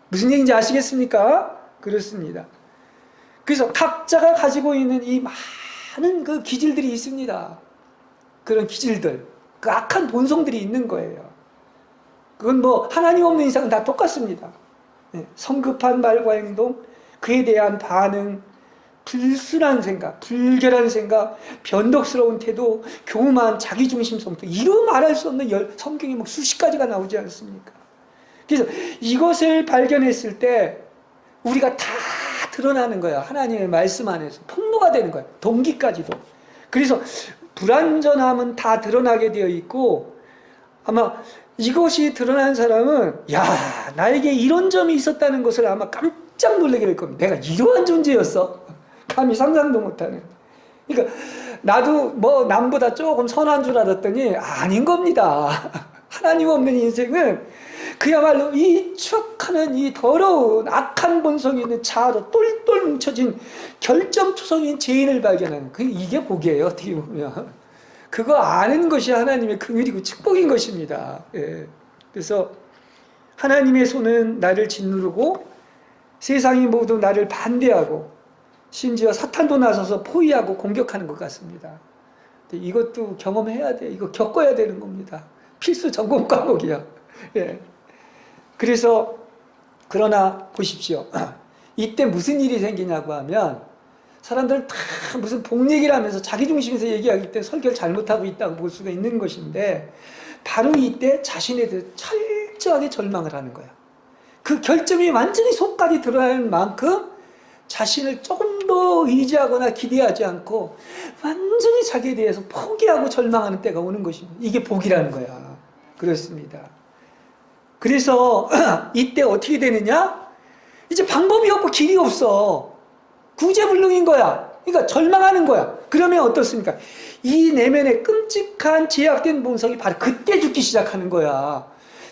무슨 얘기인지 아시겠습니까? 그렇습니다. 그래서 각자가 가지고 있는 이 많은 그 기질들이 있습니다. 그런 기질들, 그 악한 본성들이 있는 거예요. 그건 뭐 하나님 없는 이상은 다 똑같습니다. 예, 성급한 말과 행동, 그에 대한 반응, 불순한 생각, 불결한 생각, 변덕스러운 태도, 교만, 자기중심성도 이루 말할 수 없는 성경에 뭐 수십 가지가 나오지 않습니까? 그래서 이것을 발견했을 때 우리가 다 드러나는 거야. 하나님의 말씀 안에서 폭로가 되는 거야. 동기까지도. 그래서 불완전함은 다 드러나게 되어 있고 아마 이것이 드러난 사람은 야 나에게 이런 점이 있었다는 것을 아마 깜짝 놀라게 될 겁니다. 내가 이러한 존재였어? 감히 상상도 못하는. 그러니까 나도 뭐 남보다 조금 선한 줄 알았더니 아닌 겁니다. 하나님 없는 인생은 그야말로 이 추악하는 이 더러운 악한 본성이 있는 자아로 똘똘 뭉쳐진 결점투성인 죄인을 발견하는 이게 복이에요. 어떻게 보면 그거 아는 것이 하나님의 긍휼이고 축복인 것입니다. 예. 그래서 하나님의 손은 나를 짓누르고 세상이 모두 나를 반대하고 심지어 사탄도 나서서 포위하고 공격하는 것 같습니다. 이것도 경험해야 돼. 이거 겪어야 되는 겁니다. 필수 전공 과목이야. 예. 그래서 그러나 보십시오. 이때 무슨 일이 생기냐고 하면 사람들은 다 무슨 복 얘기를 하면서 자기중심에서 얘기하기 때문에 설교를 잘못하고 있다고 볼 수가 있는 것인데 바로 이때 자신에 대해 철저하게 절망을 하는 거야. 그 결점이 완전히 속까지 드러나는 만큼 자신을 조금 더 의지하거나 기대하지 않고 완전히 자기에 대해서 포기하고 절망하는 때가 오는 것입니다. 이게 복이라는 거야. 그렇습니다. 그래서 이때 어떻게 되느냐? 이제 방법이 없고 길이 없어. 구제불능인 거야. 그러니까 절망하는 거야. 그러면 어떻습니까? 이 내면의 끔찍한 제약된 본성이 바로 그때 죽기 시작하는 거야.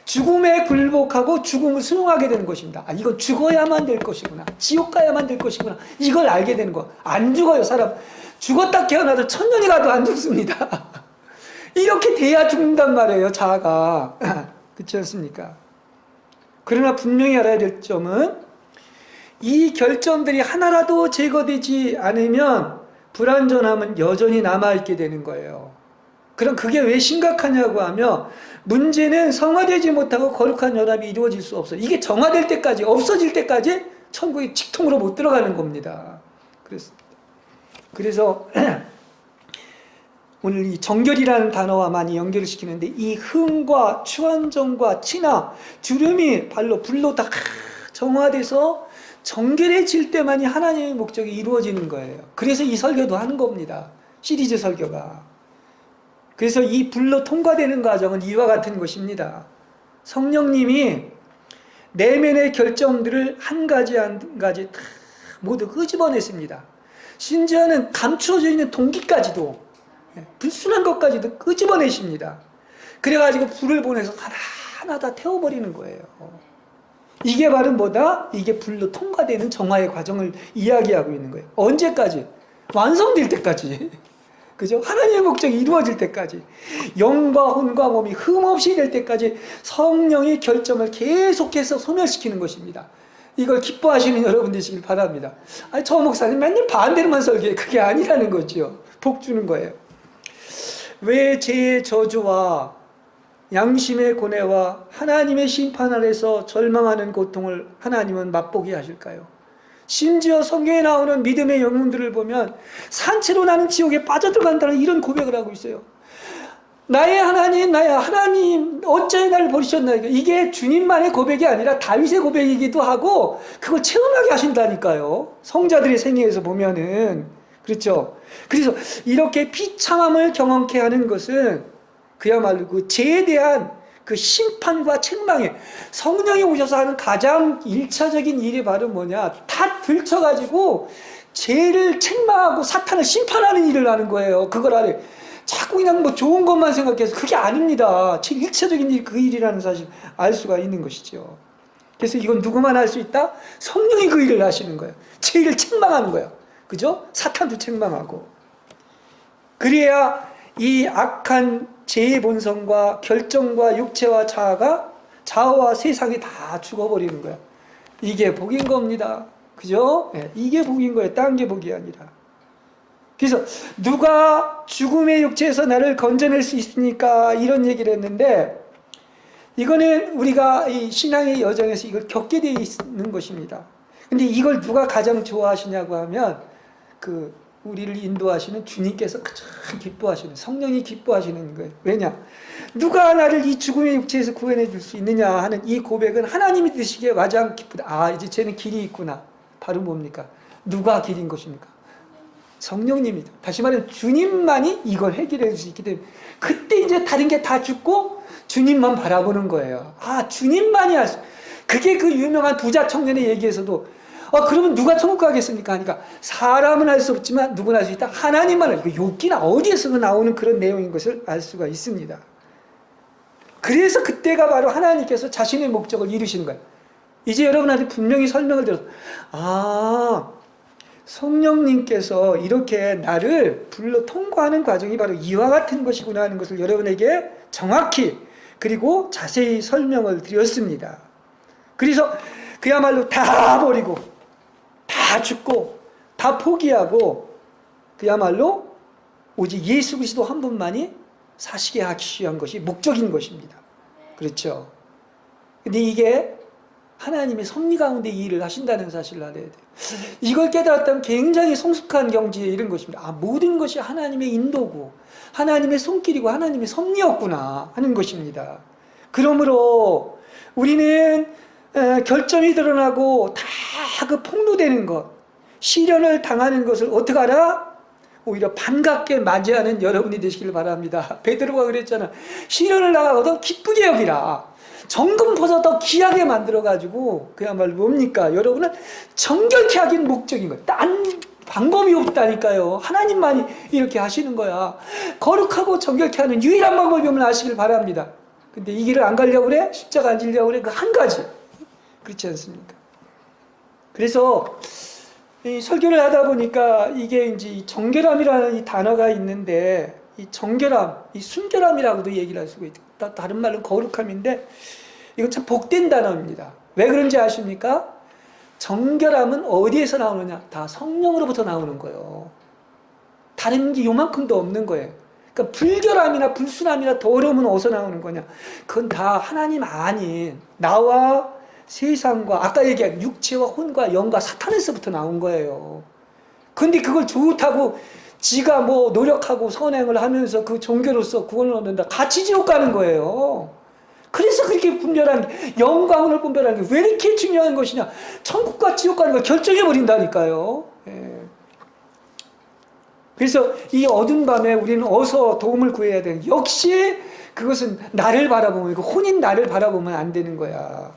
죽음에 굴복하고 죽음을 수용하게 되는 것입니다. 아, 이건 죽어야만 될 것이구나. 지옥 가야만 될 것이구나. 이걸 알게 되는 거야. 안 죽어요, 사람. 죽었다 깨어나도 천년이 가도 안 죽습니다. 이렇게 돼야 죽는단 말이에요, 자아가. 그렇지 않습니까? 그러나 분명히 알아야 될 점은 이 결점들이 하나라도 제거되지 않으면 불완전함은 여전히 남아있게 되는 거예요. 그럼 그게 왜 심각하냐고 하면 문제는 성화되지 못하고 거룩한 연합이 이루어질 수 없어요. 이게 정화될 때까지, 없어질 때까지 천국에 직통으로 못 들어가는 겁니다. 그래서 오늘 이 정결이라는 단어와 많이 연결을 시키는데 이 흥과 추완전과 친화, 주름이 발로 불로 다 정화돼서 정결해질 때만이 하나님의 목적이 이루어지는 거예요. 그래서 이 설교도 하는 겁니다. 시리즈 설교가. 그래서 이 불로 통과되는 과정은 이와 같은 것입니다. 성령님이 내면의 결점들을 한 가지 한 가지 다 모두 끄집어냈습니다. 심지어는 감추어져 있는 동기까지도, 불순한 것까지도 끄집어내십니다. 그래가지고 불을 보내서 하나하나 다 태워버리는 거예요. 이게 바로 뭐다? 이게 불로 통과되는 정화의 과정을 이야기하고 있는 거예요. 언제까지? 완성될 때까지. 그죠? 하나님의 목적이 이루어질 때까지. 영과 혼과 몸이 흠없이 될 때까지 성령의 결점을 계속해서 소멸시키는 것입니다. 이걸 기뻐하시는 여러분 되시길 바랍니다. 아니, 저 목사님 맨날 반대로만 설교해. 그게 아니라는 거죠. 복 주는 거예요. 왜 죄의 저주와 양심의 고뇌와 하나님의 심판 아래서 절망하는 고통을 하나님은 맛보게 하실까요? 심지어 성경에 나오는 믿음의 영웅들을 보면 산채로 나는 지옥에 빠져들어간다는 이런 고백을 하고 있어요. 나의 하나님, 어찌 나를 버리셨나? 이게 주님만의 고백이 아니라 다윗의 고백이기도 하고 그걸 체험하게 하신다니까요. 성자들의 생애에서 보면은. 그렇죠? 그래서 이렇게 비참함을 경험케 하는 것은 그야말로 그 죄에 대한 그 심판과 책망에 성령이 오셔서 하는 가장 1차적인 일이 바로 뭐냐? 다 들춰가지고 죄를 책망하고 사탄을 심판하는 일을 하는 거예요. 그걸 아래 자꾸 그냥 뭐 좋은 것만 생각해서 그게 아닙니다. 제일 1차적인 일이 그 일이라는 사실 알 수가 있는 것이죠. 그래서 이건 누구만 할 수 있다? 성령이 그 일을 하시는 거예요. 죄를 책망하는 거예요. 그죠? 사탄도 책망하고. 그래야 이 악한 죄의 본성과 결정과 육체와 자아와 세상이 다 죽어버리는 거야. 이게 복인 겁니다. 그죠? 네, 이게 복인 거예요. 딴 게 복이 아니라. 그래서 누가 죽음의 육체에서 나를 건져낼 수 있으니까 이런 얘기를 했는데 이거는 우리가 이 신앙의 여정에서 이걸 겪게 되어 있는 것입니다. 근데 이걸 누가 가장 좋아하시냐고 하면 우리를 인도하시는 주님께서 가장 기뻐하시는, 성령이 기뻐하시는 거예요. 왜냐? 누가 나를 이 죽음의 육체에서 구원해 줄 수 있느냐 하는 이 고백은 하나님이 드시기에 가장 기쁘다. 아, 이제 쟤는 길이 있구나. 바로 뭡니까? 누가 길인 것입니까? 성령님이죠. 다시 말하면 주님만이 이걸 해결해 줄 수 있기 때문에 그때 이제 다른 게 다 죽고 주님만 바라보는 거예요. 아, 주님만이 할 수. 그게 그 유명한 부자 청년의 얘기에서도 그러면 누가 천국 가겠습니까? 하니까 사람은 할 수 없지만 누구나 할 수 있다. 하나님만 할 수 있다. 욥기나 어디에서 나오는 그런 내용인 것을 알 수가 있습니다. 그래서 그때가 바로 하나님께서 자신의 목적을 이루시는 거예요. 이제 여러분한테 분명히 설명을 드려서 성령님께서 이렇게 나를 불러 통과하는 과정이 바로 이와 같은 것이구나 하는 것을 여러분에게 정확히 그리고 자세히 설명을 드렸습니다. 그래서 그야말로 다 버리고 다 죽고 다 포기하고 그야말로 오직 예수 그리스도 한 분만이 사시게 하기 위한 것이 목적인 것입니다. 그렇죠? 근데 이게 하나님의 섭리 가운데 이 일을 하신다는 사실을 알아야 돼요. 이걸 깨달았다면 굉장히 성숙한 경지에 이른 것입니다. 모든 것이 하나님의 인도고 하나님의 손길이고 하나님의 섭리였구나 하는 것입니다. 그러므로 우리는 결점이 드러나고 다 그 폭로되는 것, 시련을 당하는 것을 어떻게 알아? 오히려 반갑게 맞이하는 여러분이 되시길 바랍니다. 베드로가 그랬잖아. 시련을 당하고도 기쁘게 여기라. 정금보다 더 귀하게 만들어가지고 그야말로 뭡니까? 여러분은 정결케 하긴 목적인 거예요. 딴 방법이 없다니까요. 하나님만이 이렇게 하시는 거야. 거룩하고 정결케 하는 유일한 방법이 없는 아시길 바랍니다. 근데 이 길을 안 가려고 그래? 십자가 안 지려고 그래? 그 한 가지. 그렇지 않습니까? 그래서 이 설교를 하다 보니까 이게 이제 정결함이라는 이 단어가 있는데 이 정결함, 이 순결함이라고도 얘기를 할 수가 있다. 다른 말은 거룩함인데 이건 참 복된 단어입니다. 왜 그런지 아십니까? 정결함은 어디에서 나오느냐? 다 성령으로부터 나오는 거예요. 다른 게 요만큼도 없는 거예요. 그러니까 불결함이나 불순함이나 더러움은 어디서 나오는 거냐? 그건 다 하나님 아닌 나와 세상과 아까 얘기한 육체와 혼과 영과 사탄에서부터 나온 거예요. 근데 그걸 좋다고 지가 뭐 노력하고 선행을 하면서 그 종교로서 구원을 얻는다. 같이 지옥 가는 거예요. 그래서 그렇게 분별한 영광을 분별하는 게 왜 이렇게 중요한 것이냐? 천국과 지옥 가는 걸 결정해 버린다니까요. 예. 그래서 이 어두운 밤에 우리는 어서 도움을 구해야 돼. 역시 그것은 나를 바라보면, 혼인 나를 바라보면 안 되는 거야.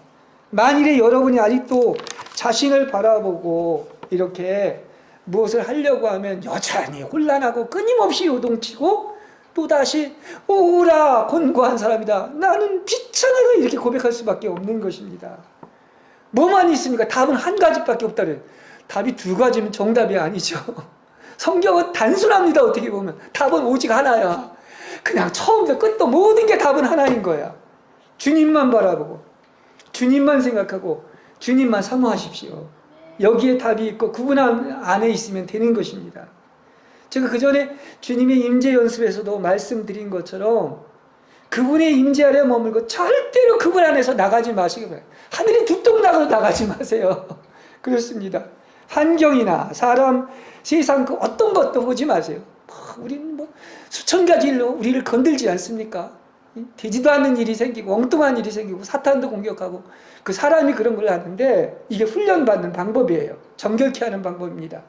만일에 여러분이 아직도 자신을 바라보고 이렇게 무엇을 하려고 하면 여전히 혼란하고 끊임없이 요동치고 또다시 오라 곤고한 사람이다. 나는 비참하다. 이렇게 고백할 수밖에 없는 것입니다. 뭐만 있습니까? 답은 한 가지밖에 없다. 답이 두 가지면 정답이 아니죠. 성경은 단순합니다. 어떻게 보면 답은 오직 하나야. 그냥 처음부터 끝도 모든 게 답은 하나인 거야. 주님만 바라보고 주님만 생각하고 주님만 사모하십시오. 여기에 답이 있고 그분 안에 있으면 되는 것입니다. 제가 그 전에 주님의 임재 연습에서도 말씀드린 것처럼 그분의 임재 아래 머물고 절대로 그분 안에서 나가지 마시기 바랍니다. 하늘이 두통 나가도 나가지 마세요. 그렇습니다. 환경이나 사람, 세상 그 어떤 것도 보지 마세요. 우리는 뭐 수천 가지 일로 우리를 건들지 않습니까? 되지도 않는 일이 생기고 엉뚱한 일이 생기고 사탄도 공격하고 그 사람이 그런 걸 하는데 이게 훈련받는 방법이에요. 정결케 하는 방법입니다.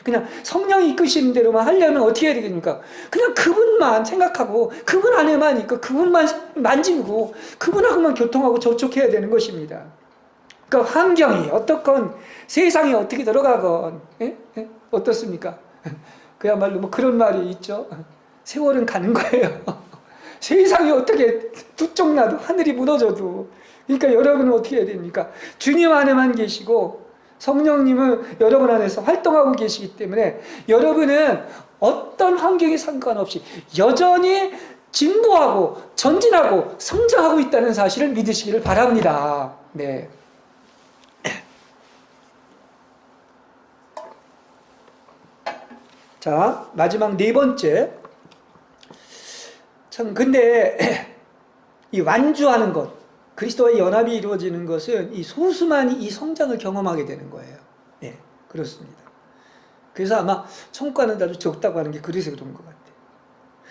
그냥 성령이 이끄시는 대로만 하려면 어떻게 해야 되겠습니까? 그냥 그분만 생각하고 그분 안에만 있고 그분만 만지고 그분하고만 교통하고 접촉해야 되는 것입니다. 그러니까 환경이 어떻건 세상이 어떻게 들어가건 어떻습니까? 그야말로 뭐 그런 말이 있죠. 세월은 가는 거예요. 세상이 어떻게 두 쪽 나도 하늘이 무너져도 그러니까 여러분은 어떻게 해야 됩니까? 주님 안에만 계시고 성령님은 여러분 안에서 활동하고 계시기 때문에 여러분은 어떤 환경에 상관없이 여전히 진보하고 전진하고 성장하고 있다는 사실을 믿으시기를 바랍니다. 네. 자, 마지막 네 번째. 참, 근데 이 완주하는 것, 그리스도와의 연합이 이루어지는 것은 이 소수만이 이 성장을 경험하게 되는 거예요. 네, 그렇습니다. 그래서 아마 성과는 아주 적다고 하는 게 그래서 그런 것 같아요.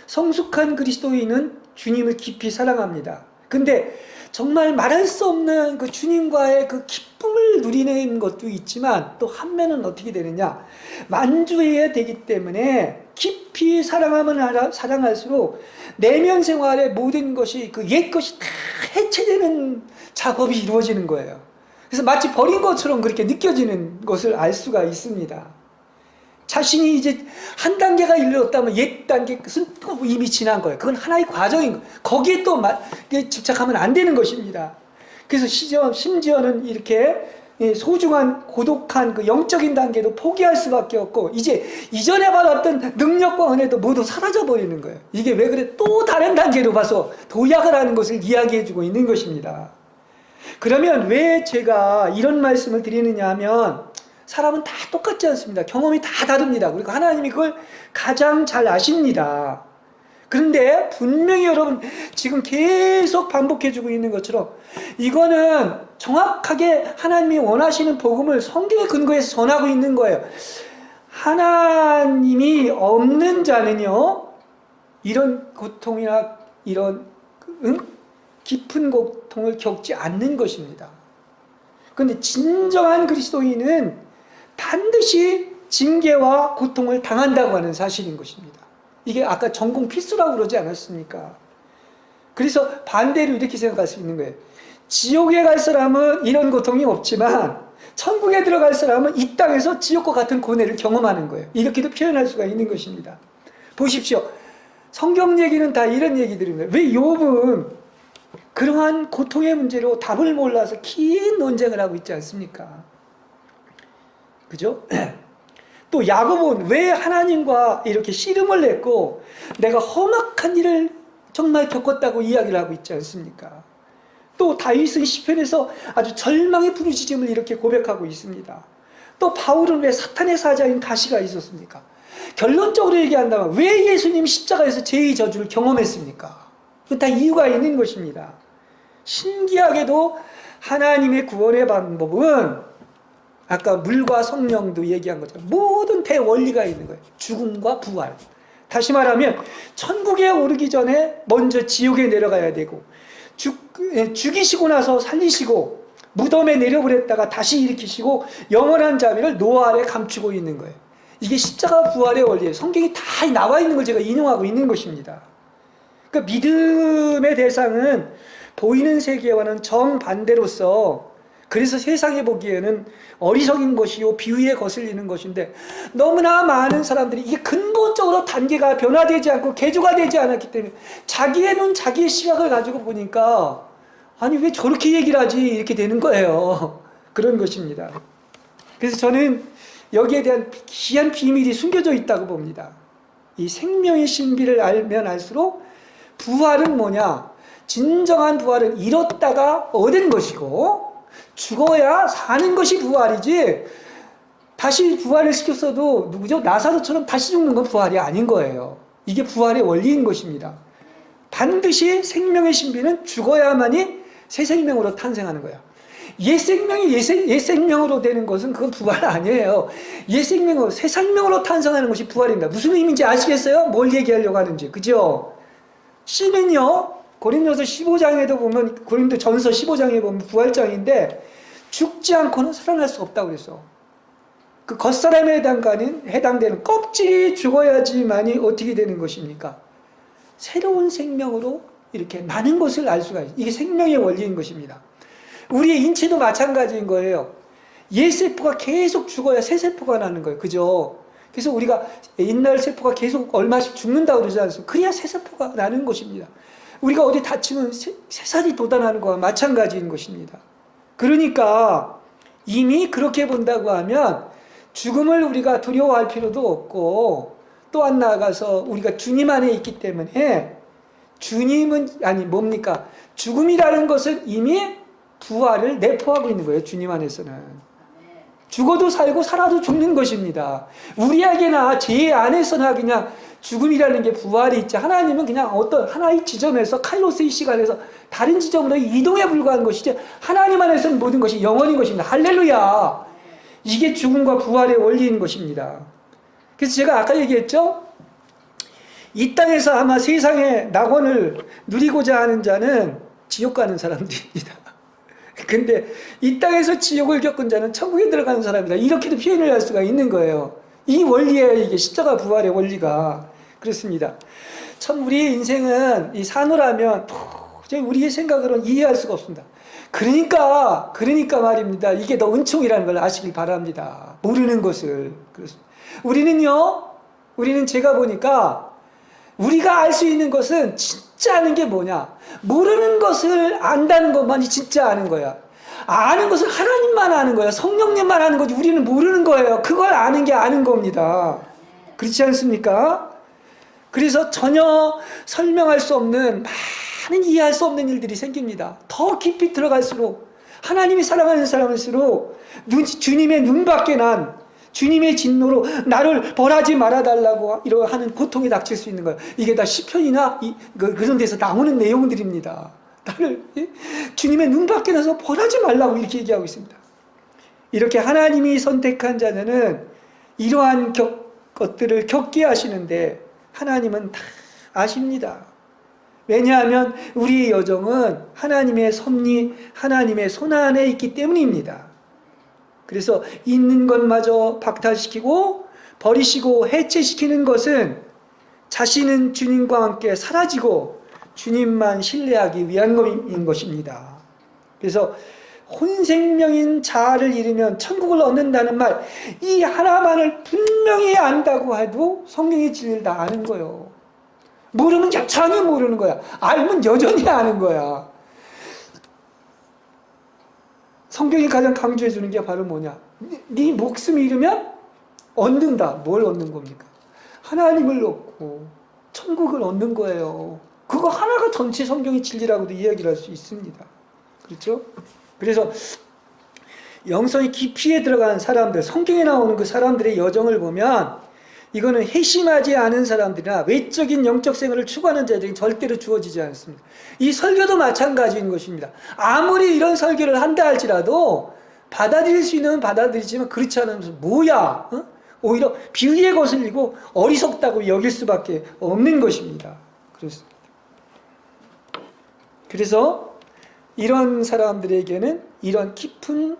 성숙한 그리스도인은 주님을 깊이 사랑합니다. 근데 정말 말할 수 없는 그 주님과의 그 기쁨을 누리는 것도 있지만 또 한면은 어떻게 되느냐? 완주해야 되기 때문에 깊이 사랑하면 사랑할수록 내면 생활의 모든 것이 그 옛 것이 다 해체되는 작업이 이루어지는 거예요. 그래서 마치 버린 것처럼 그렇게 느껴지는 것을 알 수가 있습니다. 자신이 이제 한 단계가 이르렀다면 옛 단계 끝은 이미 지난 거예요. 그건 하나의 과정인 거예요. 거기에 또 집착하면 안 되는 것입니다. 그래서 심지어는 이렇게 소중한 고독한 그 영적인 단계도 포기할 수밖에 없고 이제 이전에 받았던 능력과 은혜도 모두 사라져 버리는 거예요. 이게 왜 그래? 또 다른 단계로 봐서 도약을 하는 것을 이야기해 주고 있는 것입니다. 그러면 왜 제가 이런 말씀을 드리느냐 하면 사람은 다 똑같지 않습니다. 경험이 다 다릅니다. 그리고 하나님이 그걸 가장 잘 아십니다. 그런데 분명히 여러분 지금 계속 반복해주고 있는 것처럼 이거는 정확하게 하나님이 원하시는 복음을 성경에 근거해서 전하고 있는 거예요. 하나님이 없는 자는요 이런 고통이나 이런 깊은 고통을 겪지 않는 것입니다. 그런데 진정한 그리스도인은 반드시 징계와 고통을 당한다고 하는 사실인 것입니다. 이게 아까 전공 필수라고 그러지 않았습니까? 그래서 반대로 이렇게 생각할 수 있는 거예요. 지옥에 갈 사람은 이런 고통이 없지만 천국에 들어갈 사람은 이 땅에서 지옥과 같은 고뇌를 경험하는 거예요. 이렇게도 표현할 수가 있는 것입니다. 보십시오. 성경 얘기는 다 이런 얘기들입니다. 왜 욥은 그러한 고통의 문제로 답을 몰라서 긴 논쟁을 하고 있지 않습니까? 그죠? 또 야곱은 왜 하나님과 이렇게 씨름을 했고 내가 험악한 일을 정말 겪었다고 이야기를 하고 있지 않습니까? 또 다윗은 시편에서 아주 절망의 부르짖음을 이렇게 고백하고 있습니다. 또 바울은 왜 사탄의 사자인 가시가 있었습니까? 결론적으로 얘기한다면 왜 예수님 십자가에서 죄의 저주를 경험했습니까? 그 다 이유가 있는 것입니다. 신기하게도 하나님의 구원의 방법은 아까 물과 성령도 얘기한 것처럼 모든 대원리가 있는 거예요. 죽음과 부활. 다시 말하면 천국에 오르기 전에 먼저 지옥에 내려가야 되고 죽이시고 나서 살리시고 무덤에 내려보냈다가 다시 일으키시고 영원한 자비를 노아 아래 감추고 있는 거예요. 이게 십자가 부활의 원리예요. 성경이 다 나와 있는 걸 제가 인용하고 있는 것입니다. 그러니까 믿음의 대상은 보이는 세계와는 정반대로서 그래서 세상에 보기에는 어리석인 것이요 비위에 거슬리는 것인데 너무나 많은 사람들이 이게 근본적으로 단계가 변화되지 않고 개조가 되지 않았기 때문에 자기의 눈 자기의 시각을 가지고 보니까 아니 왜 저렇게 얘기를 하지 이렇게 되는 거예요. 그런 것입니다. 그래서 저는 여기에 대한 귀한 비밀이 숨겨져 있다고 봅니다. 이 생명의 신비를 알면 알수록 부활은 뭐냐? 진정한 부활은 잃었다가 얻은 것이고 죽어야 사는 것이 부활이지 다시 부활을 시켰어도 누구죠? 나사로처럼 다시 죽는 건 부활이 아닌 거예요. 이게 부활의 원리인 것입니다. 반드시 생명의 신비는 죽어야만이 새 생명으로 탄생하는 거예요. 옛 생명이 옛 생명으로 되는 것은 그건 부활 아니에요. 옛 생명으로 새 생명으로 탄생하는 것이 부활입니다. 무슨 의미인지 아시겠어요? 뭘 얘기하려고 하는지. 그죠? 씨는요. 고린도서 15장에도 보면 고린도전서 15장에 보면 부활장인데 죽지 않고는 살아날 수 없다고 그랬어. 그 겉사람에 해당되는 껍질이 죽어야지만이 어떻게 되는 것입니까? 새로운 생명으로 이렇게 나는 것을 알 수가 있어요. 이게 생명의 원리인 것입니다. 우리의 인체도 마찬가지인 거예요. 옛 세포가 계속 죽어야 새 세포가 나는 거예요. 그죠? 그래서 우리가 옛날 세포가 계속 얼마씩 죽는다고 그러지 않습니까? 그래야 새 세포가 나는 것입니다. 우리가 어디 다치면 새살이 돋아나는 거와 마찬가지인 것입니다. 그러니까 이미 그렇게 본다고 하면 죽음을 우리가 두려워할 필요도 없고 또 한 나아가서 우리가 주님 안에 있기 때문에 주님은 아니 뭡니까? 죽음이라는 것은 이미 부활을 내포하고 있는 거예요. 주님 안에서는. 죽어도 살고 살아도 죽는 것입니다. 우리에게나 제 안에서나 그냥 죽음이라는 게 부활이 있지 하나님은 그냥 어떤 하나의 지점에서 칼로스의 시간에서 다른 지점으로 이동에 불과한 것이지 하나님 안에서는 모든 것이 영원인 것입니다. 할렐루야. 이게 죽음과 부활의 원리인 것입니다. 그래서 제가 아까 얘기했죠. 이 땅에서 아마 세상의 낙원을 누리고자 하는 자는 지옥 가는 사람들입니다. 근데 이 땅에서 지옥을 겪은 자는 천국에 들어가는 사람이다. 이렇게도 표현을 할 수가 있는 거예요. 이 원리예요. 이게 십자가 부활의 원리가. 그렇습니다. 참 우리의 인생은 이 산후라면 도저히 우리의 생각으로는 이해할 수가 없습니다. 그러니까 말입니다. 이게 더 은총이라는 걸 아시길 바랍니다. 모르는 것을. 그렇습니다. 우리는 제가 보니까 우리가 알 수 있는 것은 진짜 아는 게 뭐냐? 모르는 것을 안다는 것만이 진짜 아는 거야. 아는 것은 하나님만 아는 거야. 성령님만 아는 거지 우리는 모르는 거예요. 그걸 아는 게 아는 겁니다. 그렇지 않습니까? 그래서 전혀 설명할 수 없는 많은 이해할 수 없는 일들이 생깁니다. 더 깊이 들어갈수록 하나님이 사랑하는 사람일수록 주님의 눈밖에 난 주님의 진노로 나를 벌하지 말아달라고 이러하는 고통이 닥칠 수 있는 거예요. 이게 다 시편이나 그런 데서 나오는 내용들입니다. 나를 주님의 눈밖에 나서 벌하지 말라고 이렇게 얘기하고 있습니다. 이렇게 하나님이 선택한 자녀는 이러한 것들을 겪게 하시는데 하나님은 다 아십니다. 왜냐하면 우리의 여정은 하나님의 섭리, 하나님의 손안에 있기 때문입니다. 그래서 있는 것마저 박탈시키고 버리시고 해체시키는 것은 자신은 주님과 함께 사라지고 주님만 신뢰하기 위한 것인 것입니다. 그래서 혼생명인 자아를 잃으면 천국을 얻는다는 말, 이 하나만을 분명히 안다고 해도 성경의 진리를 다 아는 거예요. 모르면 여전히 모르는 거야. 알면 여전히 아는 거야. 성경이 가장 강조해 주는 게 바로 뭐냐? 네 목숨을 잃으면 얻는다. 뭘 얻는 겁니까? 하나님을 얻고 천국을 얻는 거예요. 그거 하나가 전체 성경의 진리라고도 이야기를 할 수 있습니다. 그렇죠? 그래서 영성이 깊이에 들어간 사람들, 성경에 나오는 그 사람들의 여정을 보면 이거는 회심하지 않은 사람들이나 외적인 영적 생활을 추구하는 자들에게 절대로 주어지지 않습니다. 이 설교도 마찬가지인 것입니다. 아무리 이런 설교를 한다 할지라도 받아들일 수 있는 받아들이지만 그렇지 않으면 뭐야? 어? 오히려 비위에 거슬리고 어리석다고 여길 수밖에 없는 것입니다. 그렇습니다. 그래서 이런 사람들에게는 이런 깊은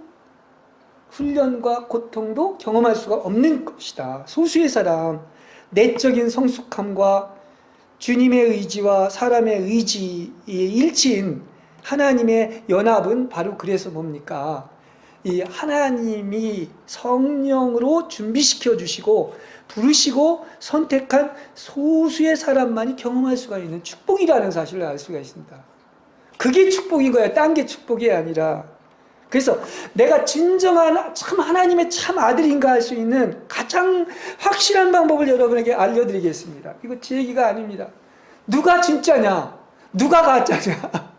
훈련과 고통도 경험할 수가 없는 것이다. 소수의 사람, 내적인 성숙함과 주님의 의지와 사람의 의지의 일치인 하나님의 연합은 바로 그래서 뭡니까? 이 하나님이 성령으로 준비시켜 주시고 부르시고 선택한 소수의 사람만이 경험할 수가 있는 축복이라는 사실을 알 수가 있습니다. 그게 축복인 거예요. 딴 게 축복이 아니라. 그래서 내가 진정한 참 하나님의 참 아들인가 할 수 있는 가장 확실한 방법을 여러분에게 알려드리겠습니다. 이거 제 얘기가 아닙니다. 누가 진짜냐? 누가 가짜냐?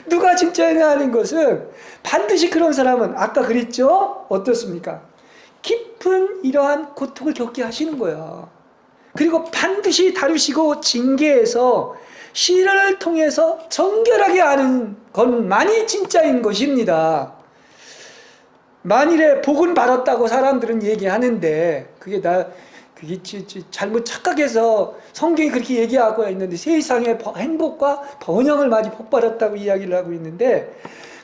누가 진짜냐 하는 것은 반드시 그런 사람은 아까 그랬죠? 어떻습니까? 깊은 이러한 고통을 겪게 하시는 거야. 그리고 반드시 다루시고 징계해서 시련을 통해서 정결하게 하는 것만이 진짜인 것입니다. 만일에 복은 받았다고 사람들은 얘기하는데 그게 잘못 착각해서 성경이 그렇게 얘기하고 있는데 세상의 행복과 번영을 많이 복 받았다고 이야기를 하고 있는데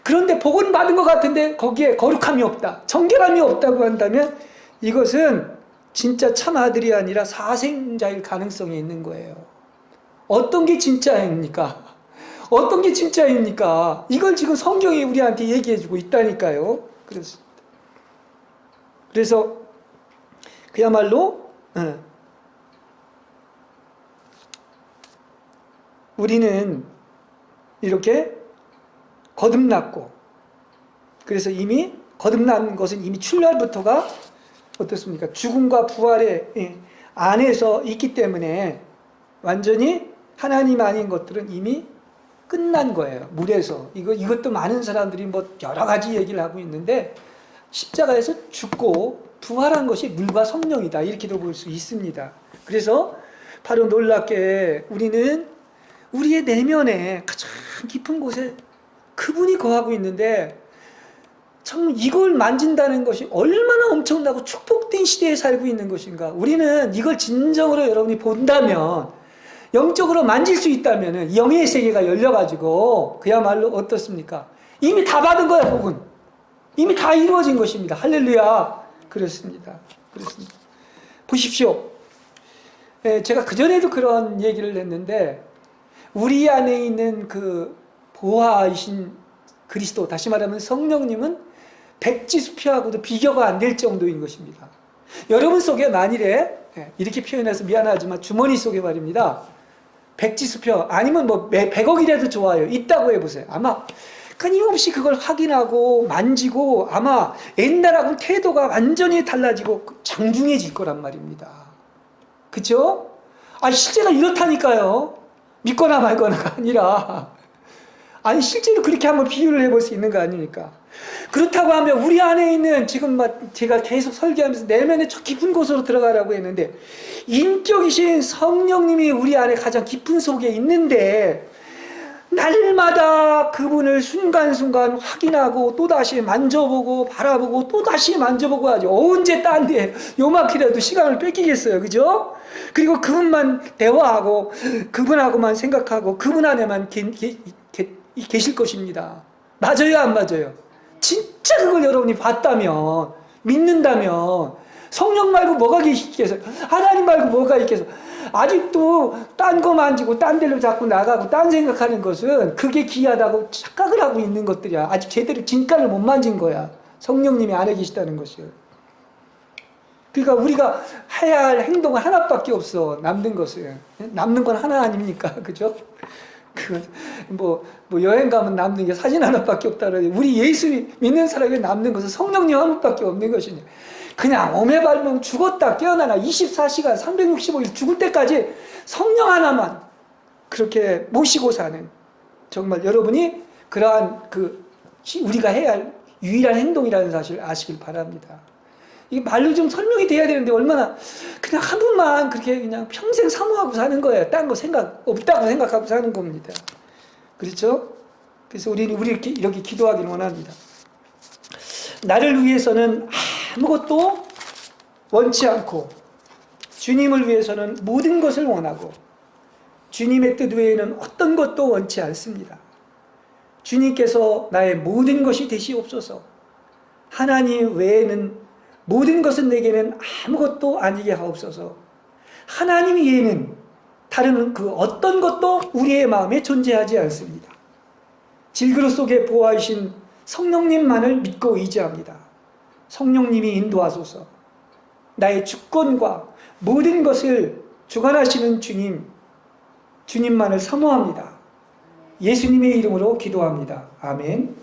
그런데 복은 받은 것 같은데 거기에 거룩함이 없다, 정결함이 없다고 한다면 이것은 진짜 참 아들이 아니라 사생자일 가능성이 있는 거예요. 어떤 게 진짜입니까? 어떤 게 진짜입니까? 이걸 지금 성경이 우리한테 얘기해주고 있다니까요. 그래서 그야말로 우리는 이렇게 거듭났고, 그래서 이미 거듭난 것은 이미 출발부터가 어떻습니까? 죽음과 부활의 안에서 있기 때문에 완전히 하나님 아닌 것들은 이미 끝난 거예요. 물에서. 이것도 많은 사람들이 뭐 여러 가지 얘기를 하고 있는데 십자가에서 죽고 부활한 것이 물과 성령이다. 이렇게도 볼 수 있습니다. 그래서 바로 놀랍게 우리는 우리의 내면에 가장 깊은 곳에 그분이 거하고 있는데 참 이걸 만진다는 것이 얼마나 엄청나고 축복된 시대에 살고 있는 것인가. 우리는 이걸 진정으로 여러분이 본다면, 영적으로 만질 수 있다면 영의 세계가 열려가지고 그야말로 어떻습니까? 이미 다 받은 거야. 복은 이미 다 이루어진 것입니다. 할렐루야. 그렇습니다. 보십시오. 제가 그전에도 그런 얘기를 했는데 우리 안에 있는 그 보화이신 그리스도, 다시 말하면 성령님은 백지수표하고도 비교가 안 될 정도인 것입니다. 여러분 속에 만일에 이렇게 표현해서 미안하지만 주머니 속에 말입니다. 백지수표 아니면 뭐 100억이라도 좋아요. 있다고 해보세요. 아마 끊임없이 그걸 확인하고 만지고 아마 옛날하고 태도가 완전히 달라지고 장중해질 거란 말입니다. 그렇죠? 실제로 이렇다니까요. 믿거나 말거나가 아니라 실제로 그렇게 한번 비유를 해볼 수 있는 거 아닙니까? 그렇다고 하면 우리 안에 있는 지금 제가 계속 설교하면서 내면의 저 깊은 곳으로 들어가라고 했는데 인격이신 성령님이 우리 안에 가장 깊은 속에 있는데 날마다 그분을 순간순간 확인하고 또다시 만져보고 바라보고 또다시 만져보고 하죠. 언제 딴 데 요만큼이라도 시간을 뺏기겠어요. 그죠? 그리고 그분만 대화하고 그분하고만 생각하고 그분 안에만 계실 것입니다. 맞아요, 안 맞아요? 진짜 그걸 여러분이 봤다면, 믿는다면 성령 말고 뭐가 있겠어요? 하나님 말고 뭐가 있겠어요? 아직도 딴 거 만지고 딴 데로 자꾸 나가고 딴 생각하는 것은 그게 귀하다고 착각을 하고 있는 것들이야. 아직 제대로 진가를 못 만진 거야. 성령님이 안에 계시다는 것이요. 그러니까 우리가 해야 할 행동은 하나밖에 없어. 남는 것은. 남는 건 하나 아닙니까? 그죠? 뭐 여행 가면 남는 게 사진 하나밖에 없다 그러지. 우리 예수 믿는 사람에게 남는 것은 성령님 한 분밖에 없는 것이니. 그냥 오매발면 죽었다 깨어나나 24시간 365일 죽을 때까지 성령 하나만 그렇게 모시고 사는, 정말 여러분이 그러한 그 우리가 해야 할 유일한 행동이라는 사실을 아시길 바랍니다. 이게 말로 좀 설명이 돼야 되는데 얼마나 그냥 한 분만 그렇게 그냥 평생 사모하고 사는 거예요. 딴 거 생각 없다고 생각하고 사는 겁니다. 그렇죠? 그래서 우리는 이렇게 기도하기를 원합니다. 나를 위해서는 아무것도 원치 않고 주님을 위해서는 모든 것을 원하고 주님의 뜻 외에는 어떤 것도 원치 않습니다. 주님께서 나의 모든 것이 되시옵소서. 하나님 외에는 모든 것은 내게는 아무것도 아니게 하옵소서. 하나님 외에는 다른 그 어떤 것도 우리의 마음에 존재하지 않습니다. 질그릇 속에 보호하신 성령님만을 믿고 의지합니다. 성령님이 인도하소서. 나의 주권과 모든 것을 주관하시는 주님만을 사모합니다. 예수님의 이름으로 기도합니다. 아멘.